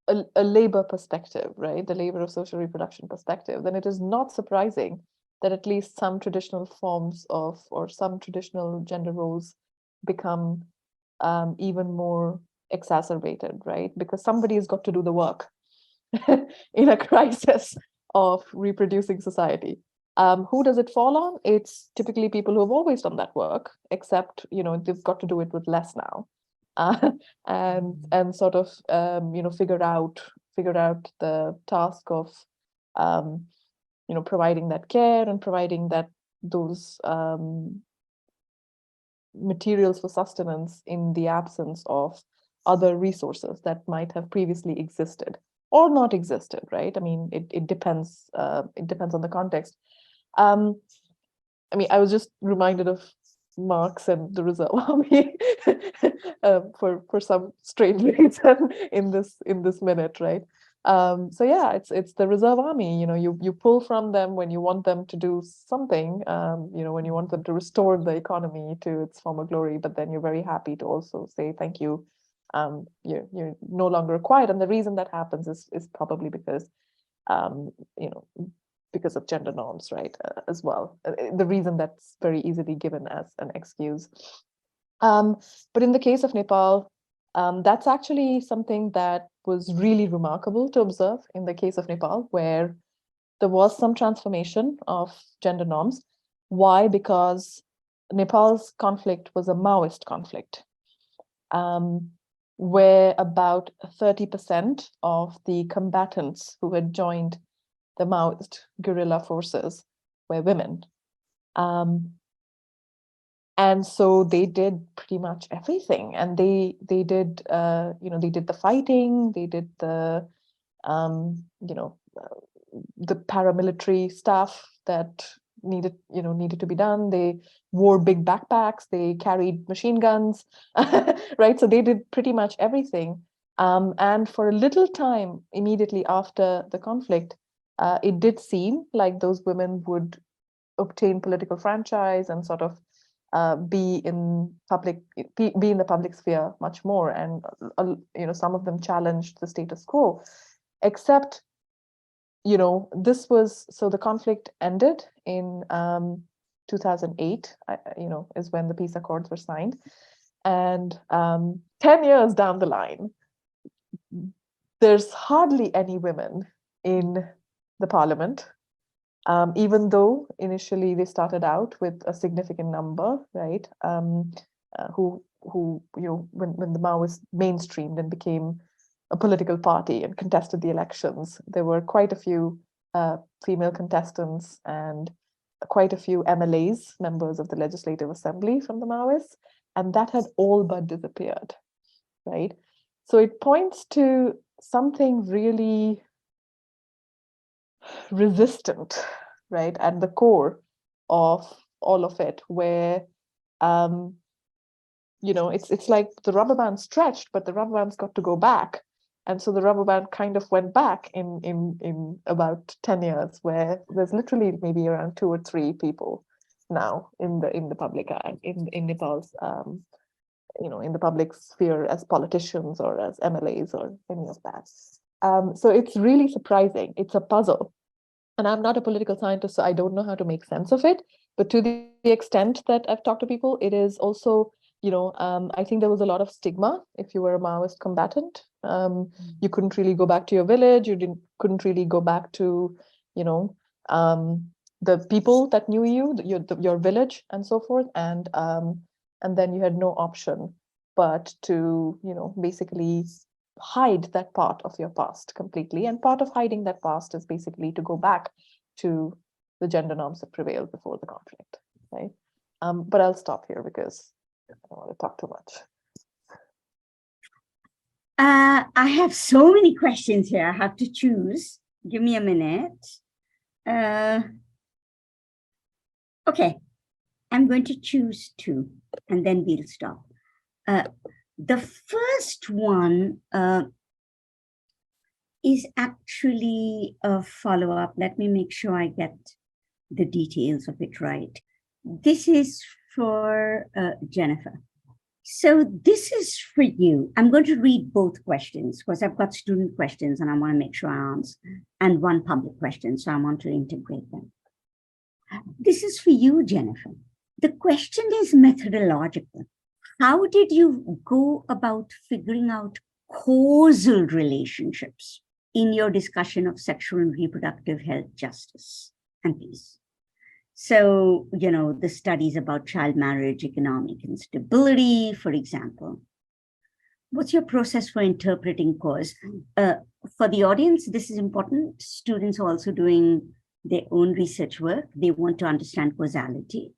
a labor perspective, right, the labor of social reproduction perspective, then it is not surprising that at least some traditional forms of, or some traditional gender roles become even more exacerbated, right? Because somebody has got to do the work in a crisis of reproducing society. Who does it fall on? It's typically people who have always done that work, except, they've got to do it with less now. And sort of figure out the task of providing that care and providing those materials for sustenance in the absence of other resources that might have previously existed or not existed, right? I mean, it depends. It depends on the context. I mean, I was just reminded of Marx and the Reserve Army for some strange reason in this minute, right? So yeah, it's the Reserve Army. You pull from them when you want them to do something. When you want them to restore the economy to its former glory, but then you're very happy to also say thank you. You're no longer required, and the reason that happens is probably because because of gender norms, right, as well. The reason that's very easily given as an excuse. But in the case of Nepal, that's actually something that was really remarkable to observe in the case of Nepal, where there was some transformation of gender norms. Why? Because Nepal's conflict was a Maoist conflict, where about 30% of the combatants who had joined the Maoist guerrilla forces were women. And so they did pretty much everything, and they did they did the fighting, they did the the paramilitary stuff that needed to be done. They wore big backpacks, they carried machine guns, right? So they did pretty much everything. And for a little time immediately after the conflict, it did seem like those women would obtain political franchise and sort of be in the public sphere much more, and some of them challenged the status quo. Except, this was, so the conflict ended in 2008. Is when the peace accords were signed, and 10 years down the line, there's hardly any women in the parliament. Even though initially they started out with a significant number, right? Who when the Maoists mainstreamed and became a political party and contested the elections, there were quite a few female contestants and quite a few MLAs, members of the Legislative Assembly from the Maoists, and that had all but disappeared, right? So it points to something really resistant, right, at the core of all of it, where it's like the rubber band stretched, but the rubber band's got to go back, and so the rubber band kind of went back in about 10 years, where there's literally maybe around 2 or 3 people now in the public eye, in Nepal's in the public sphere, as politicians or as MLAs or any of that. So it's really surprising. It's a puzzle. And I'm not a political scientist, so I don't know how to make sense of it. But to the extent that I've talked to people, it is also, I think there was a lot of stigma if you were a Maoist combatant. You couldn't really go back to your village. You couldn't really go back to, the people that knew you, your village, and so forth. And then you had no option but to, basically hide that part of your past completely. And part of hiding that past is basically to go back to the gender norms that prevailed before the conflict, right? But I'll stop here because I don't want to talk too much. I have so many questions here. I have to choose. Give me a minute. Okay, I'm going to choose 2, and then we'll stop. The first one is actually a follow-up. Let me make sure I get the details of it right. This is for Jennifer. So this is for you. I'm going to read both questions because I've got student questions and I want to make sure I answer, and one public question, so I want to integrate them. This is for you, Jennifer. The question is methodological. How did you go about figuring out causal relationships in your discussion of sexual and reproductive health, justice, and peace? So, the studies about child marriage, economic instability, for example. What's your process for interpreting cause? For the audience, this is important. Students are also doing their own research work. They want to understand causality.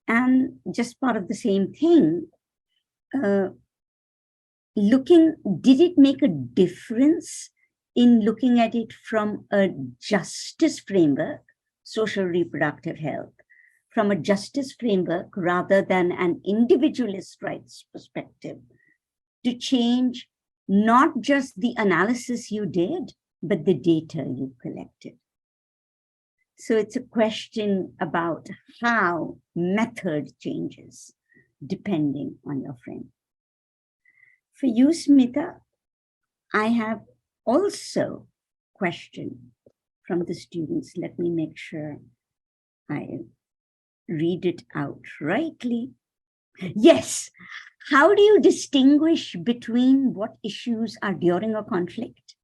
And just part of the same thing, did it make a difference in looking at it from a justice framework, social reproductive health, from a justice framework rather than an individualist rights perspective, to change not just the analysis you did, but the data you collected? So it's a question about how method changes depending on your frame. For you, Smita, I have also a question from the students. Let me make sure I read it out rightly. Yes. How do you distinguish between what issues are during a conflict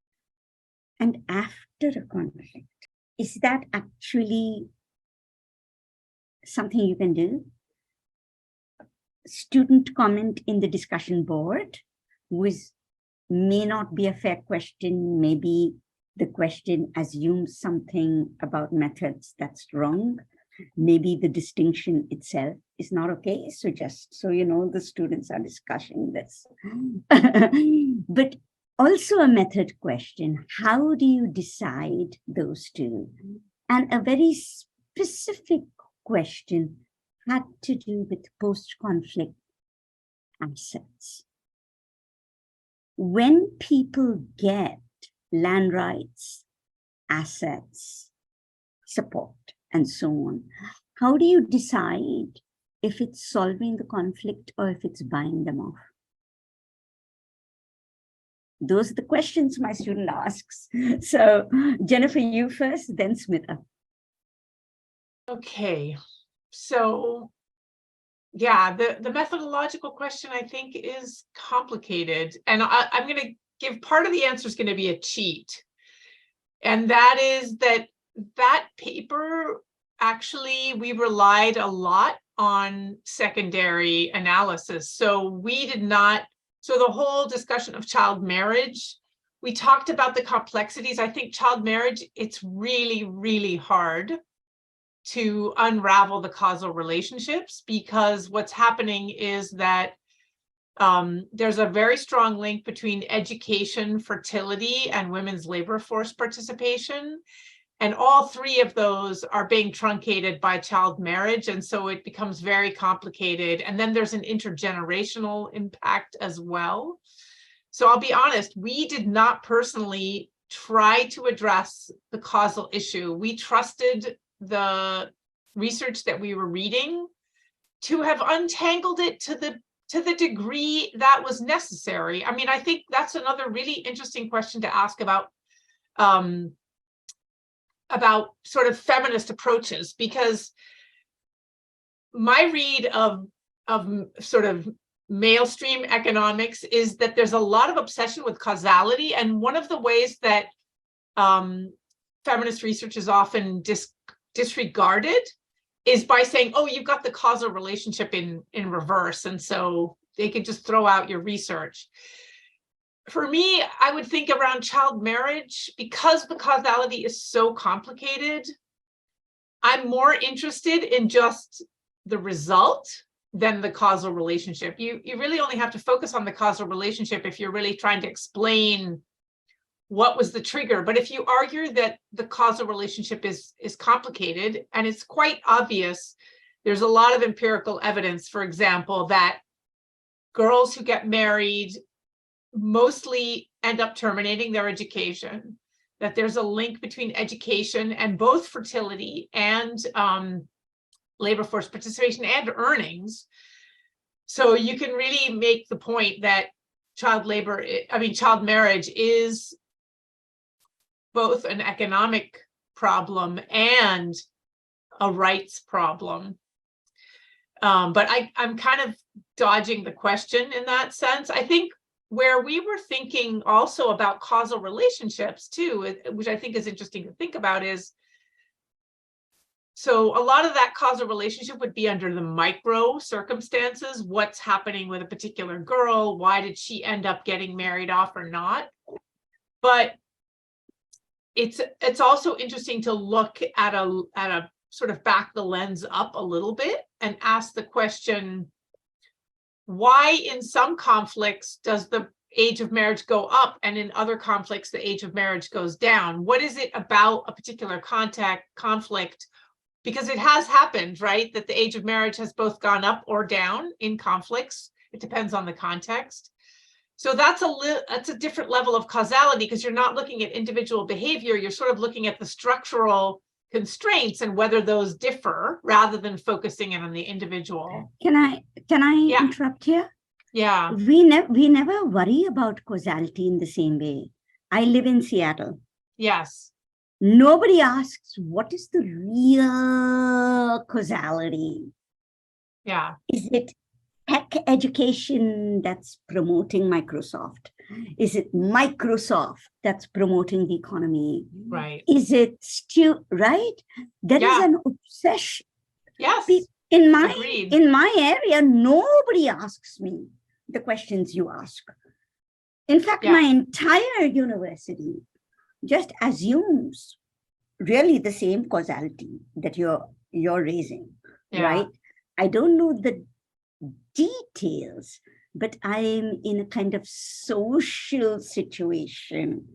and after a conflict? Is that actually something you can do? Student comment in the discussion board may not be a fair question. Maybe the question assumes something about methods that's wrong. Maybe the distinction itself is not okay. So just so you know, the students are discussing this. But also a method question. How do you decide those two? And a very specific question had to do with post-conflict assets. When people get land rights, assets, support, and so on, how do you decide if it's solving the conflict or if it's buying them off? Those are the questions my student asks. So Jennifer, you first, then Smita. Okay, so yeah, the methodological question I think is complicated, and I'm going to give part of the answer is going to be a cheat, and that is that paper, actually we relied a lot on secondary analysis. So we did not, so the whole discussion of child marriage, we talked about the complexities. I think child marriage, it's really, really hard to unravel the causal relationships, because what's happening is that there's a very strong link between education, fertility, and women's labor force participation. And all three of those are being truncated by child marriage. And so it becomes very complicated. And then there's an intergenerational impact as well. So I'll be honest, we did not personally try to address the causal issue. We trusted the research that we were reading to have untangled it to the degree that was necessary. I mean, I think that's another really interesting question to ask about sort of feminist approaches, because my read of sort of mainstream economics is that there's a lot of obsession with causality, and one of the ways that feminist research is often disregarded is by saying, oh, you've got the causal relationship in reverse, and so they could just throw out your research. For me, I would think around child marriage, because the causality is so complicated, I'm more interested in just the result than the causal relationship. You really only have to focus on the causal relationship if you're really trying to explain what was the trigger. But if you argue that the causal relationship is complicated, and it's quite obvious, there's a lot of empirical evidence, for example, that girls who get married mostly end up terminating their education, that there's a link between education and both fertility and labor force participation and earnings. So you can really make the point that child marriage is both an economic problem and a rights problem. But I'm kind of dodging the question in that sense. I think where we were thinking also about causal relationships too, which I think is interesting to think about, is so a lot of that causal relationship would be under the micro circumstances. What's happening with a particular girl? Why did she end up getting married off or not? But it's also interesting to look at a sort of back the lens up a little bit and ask the question, why in some conflicts does the age of marriage go up and in other conflicts the age of marriage goes down? What is it about a particular conflict? Because it has happened, right, that the age of marriage has both gone up or down in conflicts. It depends on the context. So that's a different level of causality, because you're not looking at individual behavior, you're sort of looking at the structural constraints and whether those differ rather than focusing in on the individual. Can I interrupt here? Yeah. We never worry about causality in the same way. I live in Seattle. Yes. Nobody asks, what is the real causality? Yeah. Is it tech education that's promoting Microsoft? Is it Microsoft that's promoting the economy? Right. Is it right? There is an obsession. Yes. In Agreed. my area, nobody asks me the questions you ask. In fact, my entire university just assumes really the same causality that you're raising, right? I don't know the details, but I'm in a kind of social situation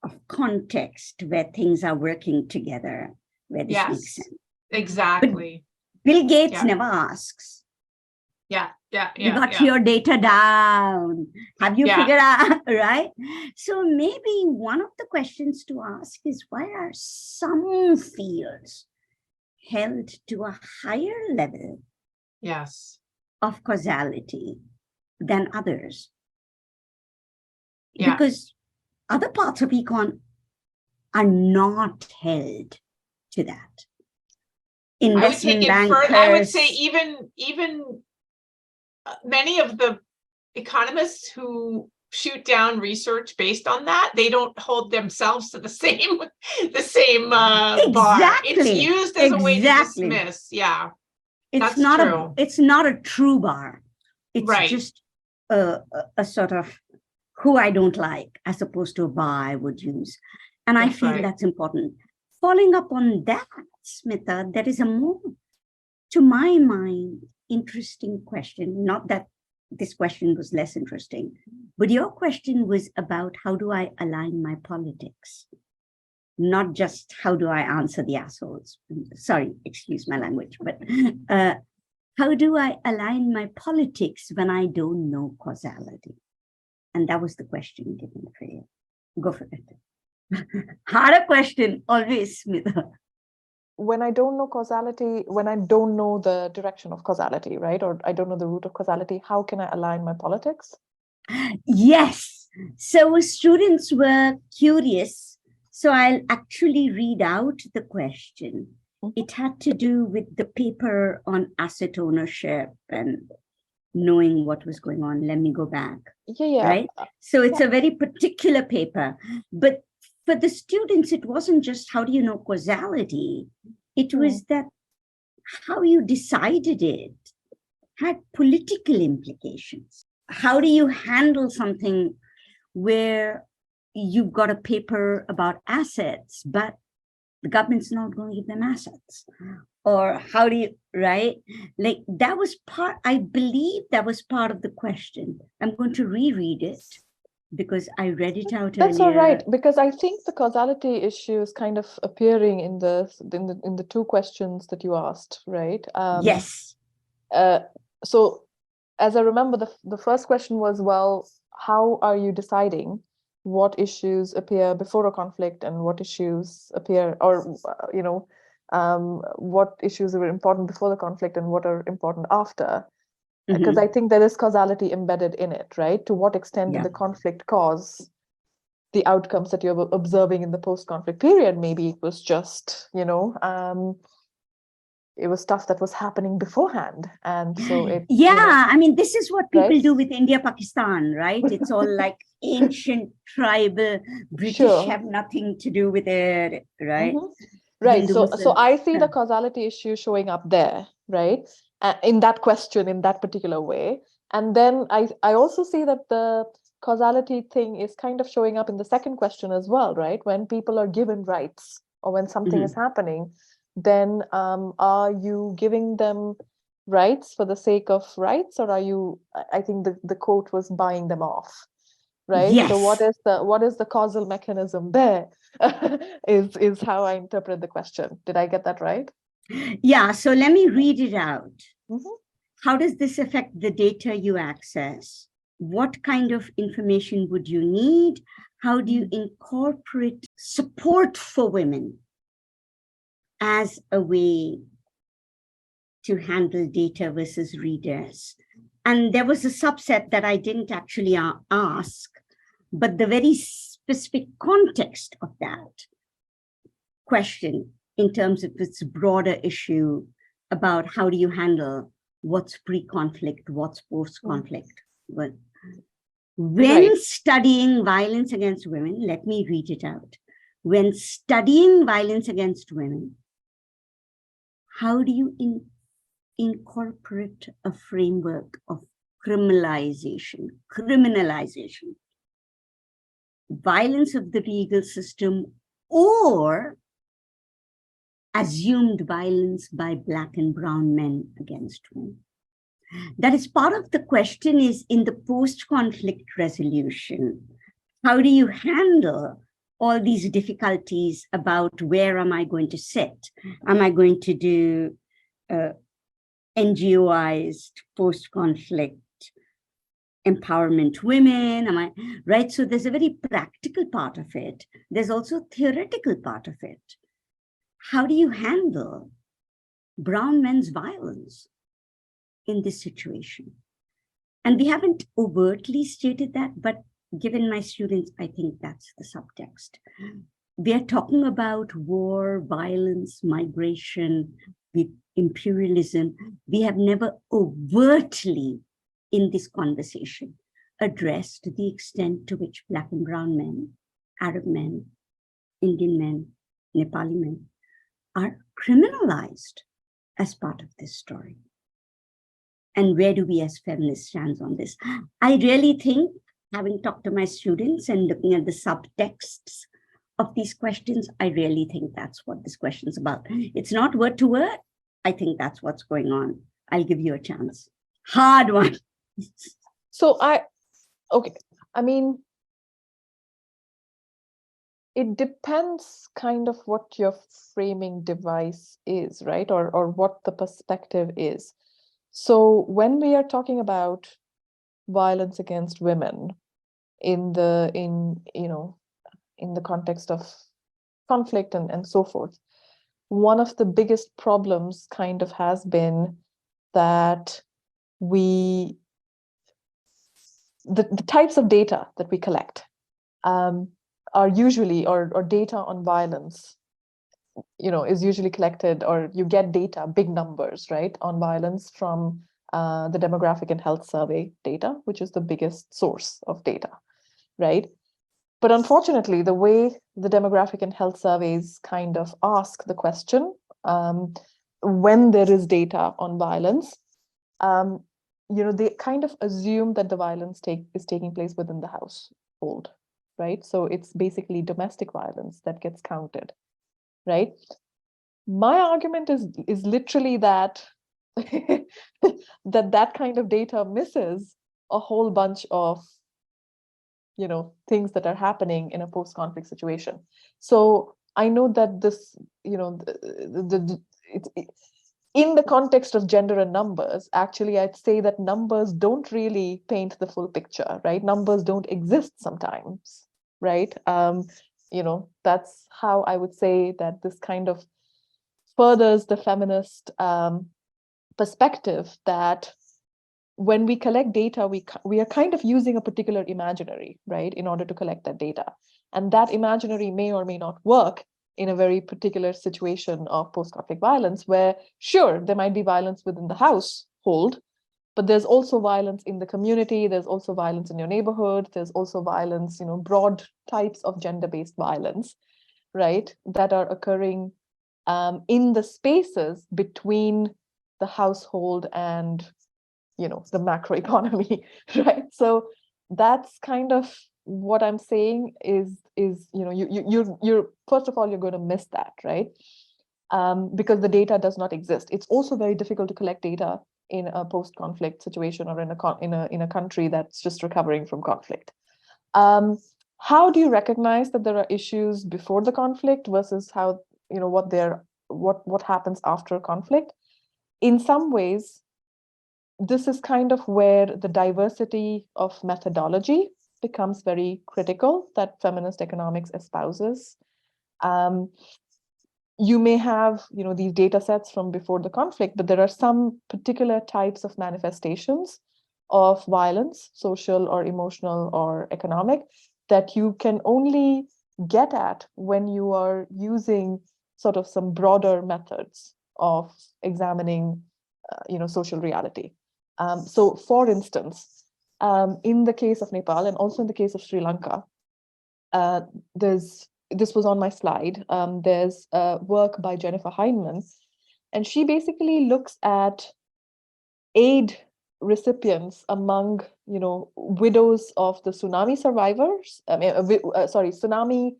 of context where things are working together, where this makes sense. Exactly. But Bill Gates never asks. You got your data down. Have you figured out, right? So maybe one of the questions to ask is, why are some fields held to a higher level of causality than others? Because other parts of econ are not held to that. Investment bankers. I would say even many of the economists who shoot down research based on that, they don't hold themselves to the same bar. It's used as a way to dismiss. Yeah, it's not a true bar. It's just a sort of who I don't like, as opposed to a bar I would use. And I feel that's important. Following up on that, Smita, there is a more, to my mind, interesting question. Not that this question was less interesting, but your question was about how do I align my politics? Not just how do I answer the assholes. Sorry, excuse my language, but how do I align my politics when I don't know causality? And that was the question given for you. Go for it. Harder question, always, Smita. When I don't know causality, when I don't know the direction of causality, right? Or I don't know the root of causality, how can I align my politics? Yes. So students were curious. So I'll actually read out the question. It had to do with the paper on asset ownership and knowing what was going on. Let me go back. Right? So it's a very particular paper. But for the students, it wasn't just how do you know causality. It was that how you decided it had political implications. How do you handle something where you've got a paper about assets, but the government's not going to give them assets? Or how do you, right? Like that was part, I believe that was part of the question. I'm going to reread it because I read it out earlier. That's all right, because I think the causality issue is kind of appearing in the two questions that you asked, right? Yes. So as I remember, the first question was, well, how are you deciding what issues appear before a conflict and what issues appear, or, what issues are important before the conflict and what are important after? Because I think there is causality embedded in it, right? To what extent Yeah. did the conflict cause the outcomes that you're observing in the post-conflict period? Maybe it was just, it was stuff that was happening beforehand. And so it, I mean, this is what people right? do with India, Pakistan, right? It's all like ancient tribal, British Sure. have nothing to do with it, right? Right. Hindu, So Muslim. I see the causality issue showing up there, right? In that question, in that particular way. And then I also see that the causality thing is kind of showing up in the second question as well, right? When people are given rights or when something is happening, then are you giving them rights for the sake of rights, or are you, I think the quote was, buying them off? Right. Yes. So what is the causal mechanism there is how I interpret the question. Did I get that right? Yeah. So let me read it out. Mm-hmm. How does this affect the data you access? What kind of information would you need? How do you incorporate support for women as a way to handle data versus readers? And there was a subset that I didn't actually ask, but the very specific context of that question in terms of its broader issue about how do you handle what's pre-conflict, what's post-conflict. But when studying violence against women, let me read it out. When studying violence against women, how do you incorporate a framework of criminalization, violence of the legal system, or assumed violence by Black and brown men against women? That is part of the question is in the post-conflict resolution. How do you handle all these difficulties about where am I going to sit? Am I going to do NGOized post-conflict empowerment women? Am I right? So there's a very practical part of it. There's also a theoretical part of it. How do you handle brown men's violence in this situation? And we haven't overtly stated that, but given my students, I think that's the subtext. We are talking about war, violence, migration, imperialism. We have never overtly in this conversation addressed the extent to which Black and brown men, Arab men, Indian men, Nepali men are criminalized as part of this story. And where do we as feminists stand on this? I really think, having talked to my students and looking at the subtexts of these questions, I really think that's what this question is about. It's not word to word. I think that's what's going on. I'll give you a chance. Hard one. So I mean, it depends kind of what your framing device is, right? Or what the perspective is. So when we are talking about violence against women in the context of conflict and so forth, one of the biggest problems kind of has been that the types of data that we collect are usually, or data on violence, is usually collected, or you get data, big numbers, right, on violence from the Demographic and Health Survey data, which is the biggest source of data, right? But unfortunately, the way the Demographic and Health Surveys kind of ask the question, when there is data on violence, they kind of assume that the violence is taking place within the household, right? So it's basically domestic violence that gets counted, right? My argument is literally that that kind of data misses a whole bunch of things that are happening in a post-conflict situation. So I know that this, it's in the context of gender and numbers, actually, I'd say that numbers don't really paint the full picture, right? Numbers don't exist sometimes, right? That's how I would say that this kind of furthers the feminist perspective that when we collect data, we are kind of using a particular imaginary, right, in order to collect that data. And that imaginary may or may not work in a very particular situation of post-conflict violence, where, sure, there might be violence within the household, but there's also violence in the community, there's also violence in your neighborhood, there's also violence, broad types of gender-based violence, right, that are occurring in the spaces between the household and the macroeconomy, right? So that's kind of what I'm saying is you're first of all, you're going to miss that, right? Because the data does not exist. It's also very difficult to collect data in a post-conflict situation or in a country that's just recovering from conflict. How do you recognize that there are issues before the conflict versus how what happens after conflict? In some ways, this is kind of where the diversity of methodology becomes very critical that feminist economics espouses. You may have, these data sets from before the conflict, but there are some particular types of manifestations of violence, social or emotional or economic, that you can only get at when you are using sort of some broader methods of examining, social reality. So, for instance, in the case of Nepal and also in the case of Sri Lanka, this was on my slide. There's work by Jennifer Heinemann, and she basically looks at aid recipients among, widows of the tsunami survivors. Tsunami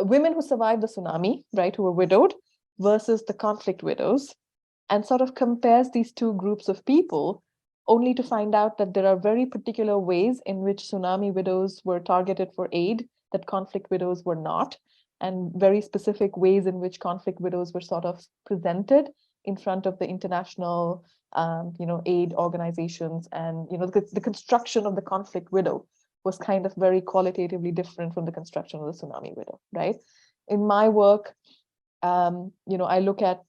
women who survived the tsunami, right, who were widowed, versus the conflict widows, and sort of compares these two groups of people, only to find out that there are very particular ways in which tsunami widows were targeted for aid that conflict widows were not, and very specific ways in which conflict widows were sort of presented in front of the international, aid organizations. And, the construction of the conflict widow was kind of very qualitatively different from the construction of the tsunami widow, right? In my work, I look at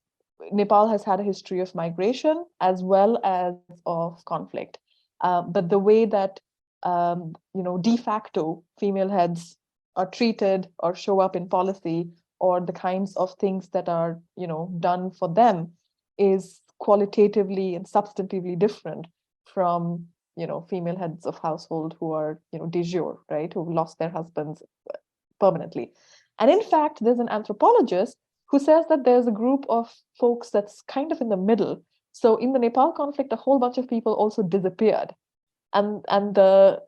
Nepal has had a history of migration as well as of conflict. But the way that, de facto female heads are treated or show up in policy, or the kinds of things that are, done for them, is qualitatively and substantively different from, female heads of household who are, de jure, right, who lost their husbands permanently. And in fact, there's an anthropologist who says that there's a group of folks that's kind of in the middle. So in the Nepal conflict, a whole bunch of people also disappeared. And the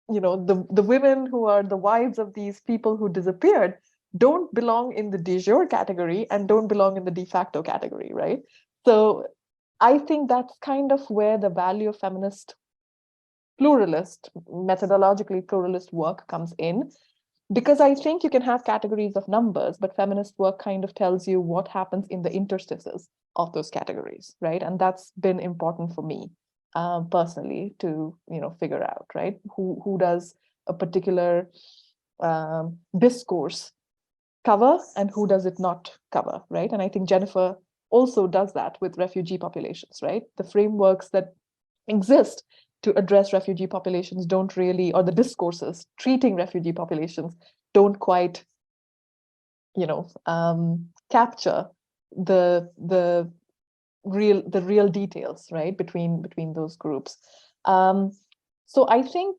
women who are the wives of these people who disappeared don't belong in the de jure category and don't belong in the de facto category, right? So I think that's kind of where the value of feminist pluralist, methodologically pluralist work comes in. Because I think you can have categories of numbers, but feminist work kind of tells you what happens in the interstices of those categories, right? And that's been important for me personally to, figure out, right? Who does a particular discourse cover and who does it not cover, right? And I think Jennifer also does that with refugee populations, right? The frameworks that exist to address refugee populations don't really, or the discourses treating refugee populations don't quite, capture the real details, right, between those groups. So I think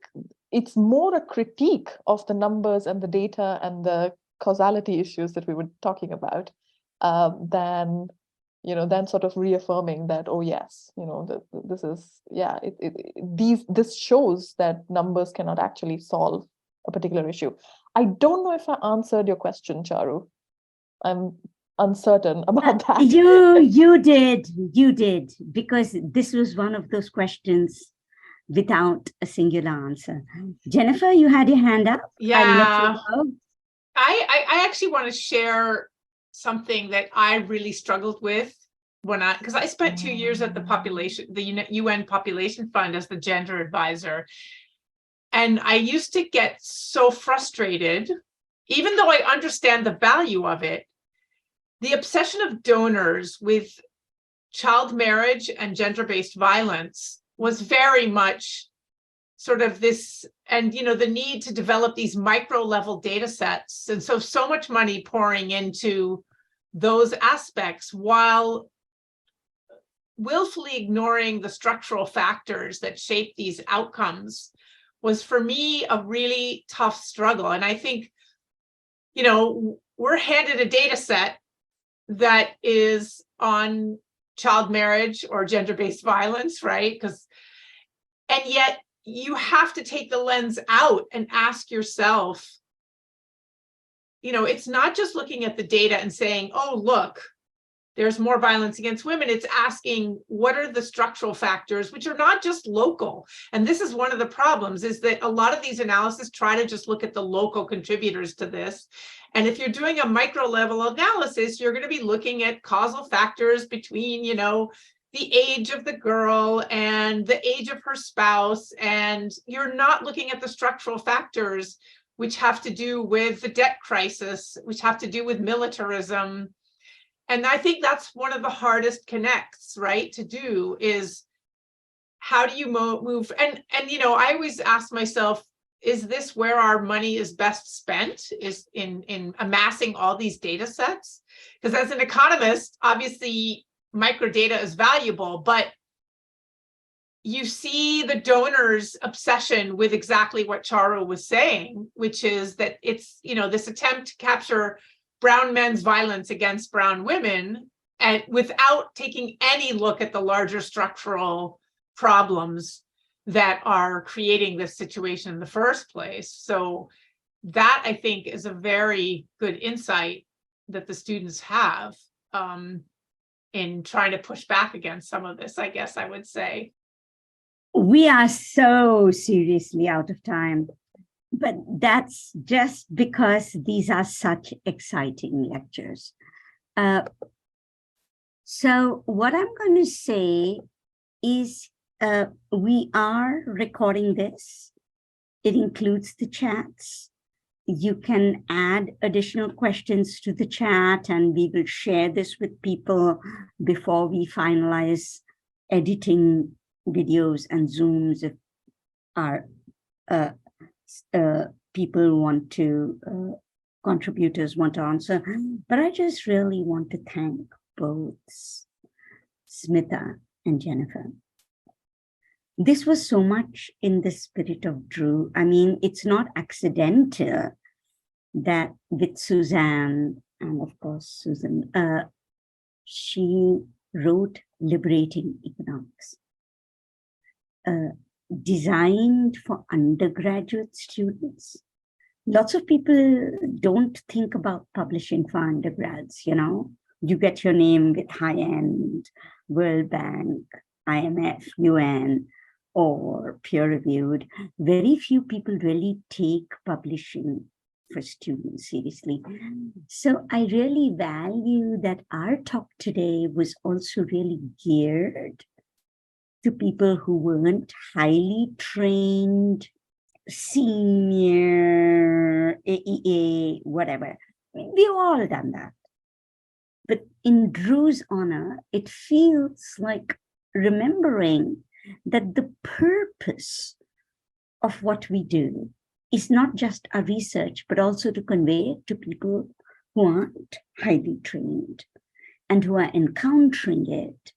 it's more a critique of the numbers and the data and the causality issues that we were talking about, than sort of reaffirming that, oh yes, this is, yeah, this shows that numbers cannot actually solve a particular issue. I don't know if I answered your question, Charu. I'm uncertain about that. You did, because this was one of those questions without a singular answer. Jennifer, you had your hand up. Yeah, I actually want to share something that I really struggled with because I spent 2 years at the UN Population Fund as the gender advisor. And I used to get so frustrated, even though I understand the value of it, the obsession of donors with child marriage and gender-based violence was very much sort of this, and the need to develop these micro level data sets. And so much money pouring into those aspects while willfully ignoring the structural factors that shape these outcomes was, for me, a really tough struggle. And I think, we're handed a data set that is on child marriage or gender-based violence, right? And yet you have to take the lens out and ask yourself, it's not just looking at the data and saying, oh, look, there's more violence against women. It's asking, what are the structural factors, which are not just local? And this is one of the problems, is that a lot of these analyses try to just look at the local contributors to this. And if you're doing a micro level analysis, you're going to be looking at causal factors between, the age of the girl and the age of her spouse. And you're not looking at the structural factors, which have to do with the debt crisis, which have to do with militarism. And I think that's one of the hardest connects, right, to do, is how do you move? And I always ask myself, is this where our money is best spent, is in amassing all these data sets? Because as an economist, obviously, microdata is valuable, but you see the donors' obsession with exactly what Charu was saying, which is that it's, this attempt to capture brown men's violence against brown women, and without taking any look at the larger structural problems that are creating this situation in the first place. So that, I think, is a very good insight that the students have in trying to push back against some of this, I guess I would say. We are so seriously out of time, but that's just because these are such exciting lectures. So what I'm going to say is we are recording this. It includes the chats. You can add additional questions to the chat, and we will share this with people before we finalize editing videos and Zooms if our people want to, contributors want to answer. But I just really want to thank both Smita and Jennifer. This was so much in the spirit of Drew. I mean, it's not accidental that with Suzanne, and of course, Susan, she wrote Liberating Economics, designed for undergraduate students. Lots of people don't think about publishing for undergrads, You get your name with high-end World Bank, IMF, UN, or peer-reviewed. Very few people really take publishing for students seriously. So I really value that our talk today was also really geared to people who weren't highly trained, senior, AEA, whatever. We've all done that. But in Drew's honor, it feels like remembering that the purpose of what we do is not just our research, but also to convey it to people who aren't highly trained and who are encountering it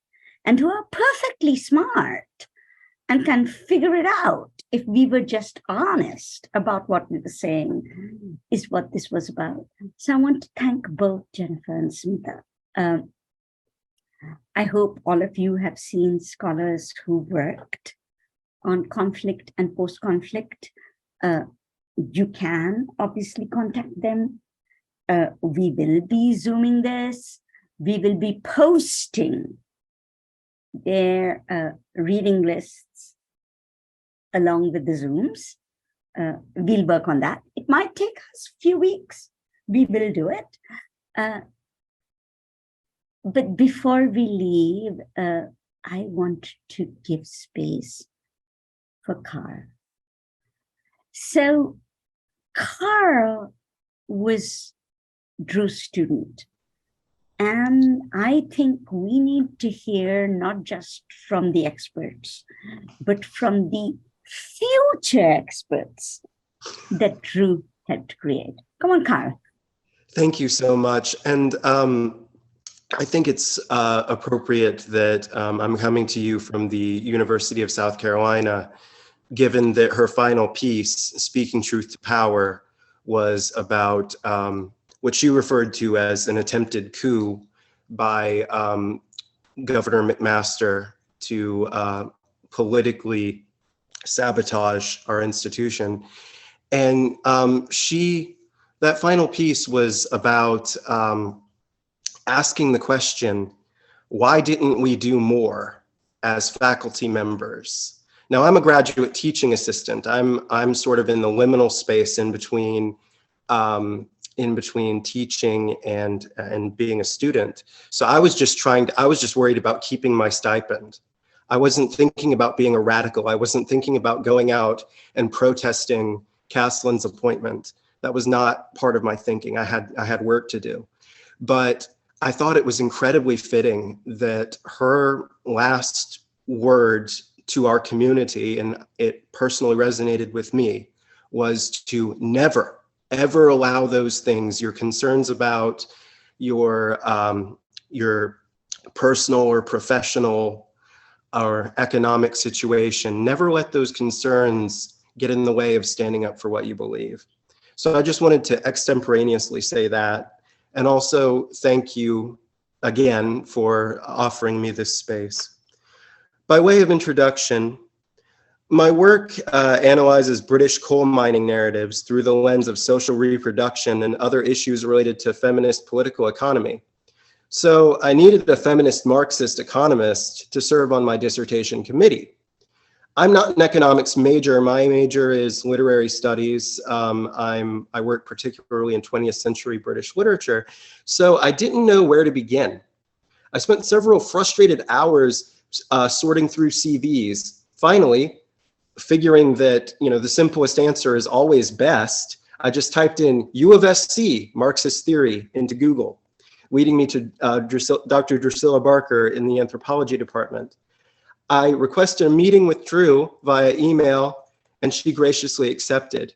and who are perfectly smart and can figure it out if we were just honest about what we were saying is what this was about. So I want to thank both Jennifer and Smita. I hope all of you have seen scholars who worked on conflict and post-conflict. You can obviously contact them. We will be Zooming this. We will be posting their reading lists along with the Zooms. We'll work on that. It might take us a few weeks. We will do it. But before we leave, I want to give space for Carl. So Carl was Drew's student. And I think we need to hear not just from the experts, but from the future experts that Drew helped create. Come on, Kyle. Thank you so much. And I think it's appropriate that I'm coming to you from the University of South Carolina, given that her final piece, Speaking Truth to Power, was about what she referred to as an attempted coup by Governor McMaster to politically sabotage our institution. And that final piece was about asking the question, why didn't we do more as faculty members? Now, I'm a graduate teaching assistant. I'm sort of in the liminal space in between teaching and being a student. So I was just worried about keeping my stipend. I wasn't thinking about being a radical. I wasn't thinking about going out and protesting Caslin's appointment. That was not part of my thinking. I had work to do. But I thought it was incredibly fitting that her last words to our community, and it personally resonated with me, was to never, ever allow those things, your concerns about your personal or professional or economic situation, never let those concerns get in the way of standing up for what you believe. So I just wanted to extemporaneously say that. And also thank you again for offering me this space. By way of introduction, my work analyzes British coal mining narratives through the lens of social reproduction and other issues related to feminist political economy. So I needed a feminist Marxist economist to serve on my dissertation committee. I'm not an economics major. My major is literary studies. I work particularly in 20th century British literature. So I didn't know where to begin. I spent several frustrated hours sorting through CVs. Finally, figuring that the simplest answer is always best, I just typed in U of SC, Marxist theory, into Google, leading me to Dr. Drusilla Barker in the anthropology department. I requested a meeting with Drew via email, and she graciously accepted.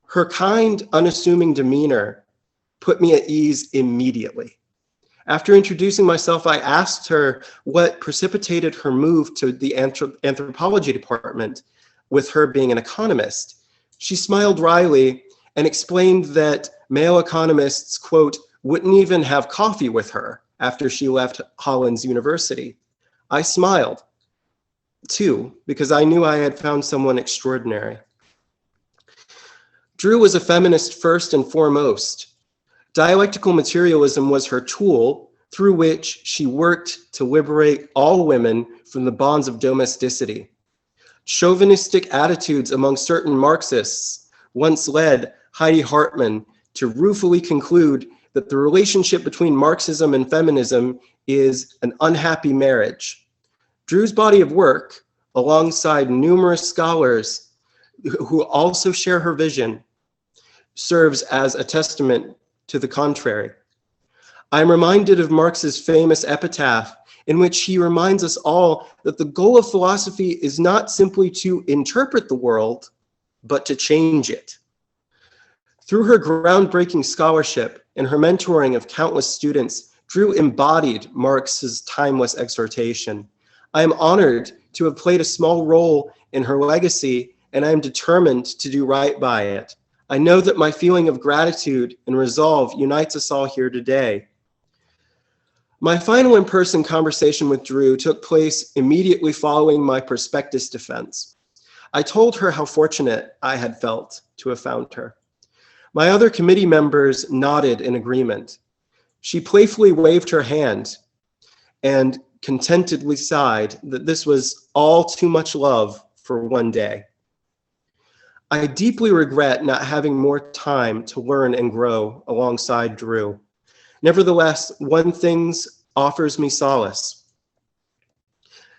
Her kind, unassuming demeanor put me at ease immediately. After introducing myself, I asked her what precipitated her move to the anthropology department, with her being an economist. She smiled wryly and explained that male economists, quote, wouldn't even have coffee with her after she left Hollins University. I smiled, too, because I knew I had found someone extraordinary. Drew was a feminist first and foremost. Dialectical materialism was her tool through which she worked to liberate all women from the bonds of domesticity. Chauvinistic attitudes among certain Marxists once led Heidi Hartman to ruefully conclude that the relationship between Marxism and feminism is an unhappy marriage. Drew's body of work, alongside numerous scholars who also share her vision, serves as a testament to the contrary. I'm reminded of Marx's famous epitaph, in which he reminds us all that the goal of philosophy is not simply to interpret the world, but to change it. Through her groundbreaking scholarship and her mentoring of countless students, Drew embodied Marx's timeless exhortation. I am honored to have played a small role in her legacy, and I am determined to do right by it. I know that my feeling of gratitude and resolve unites us all here today. My final in-person conversation with Drew took place immediately following my prospectus defense. I told her how fortunate I had felt to have found her. My other committee members nodded in agreement. She playfully waved her hand and contentedly sighed that this was all too much love for one day. I deeply regret not having more time to learn and grow alongside Drew. Nevertheless, one thing offers me solace.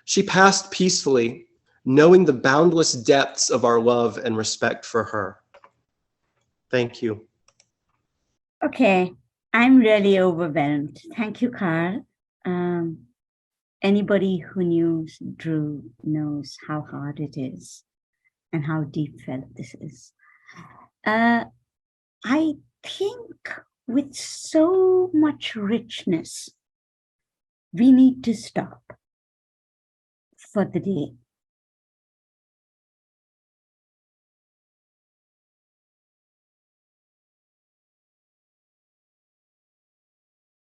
She passed peacefully, knowing the boundless depths of our love and respect for her. Thank you. Okay, I'm really overwhelmed. Thank you, Carl. Anybody who knows Drew knows how hard it is and how deep felt this is. I think with so much richness, we need to stop for the day.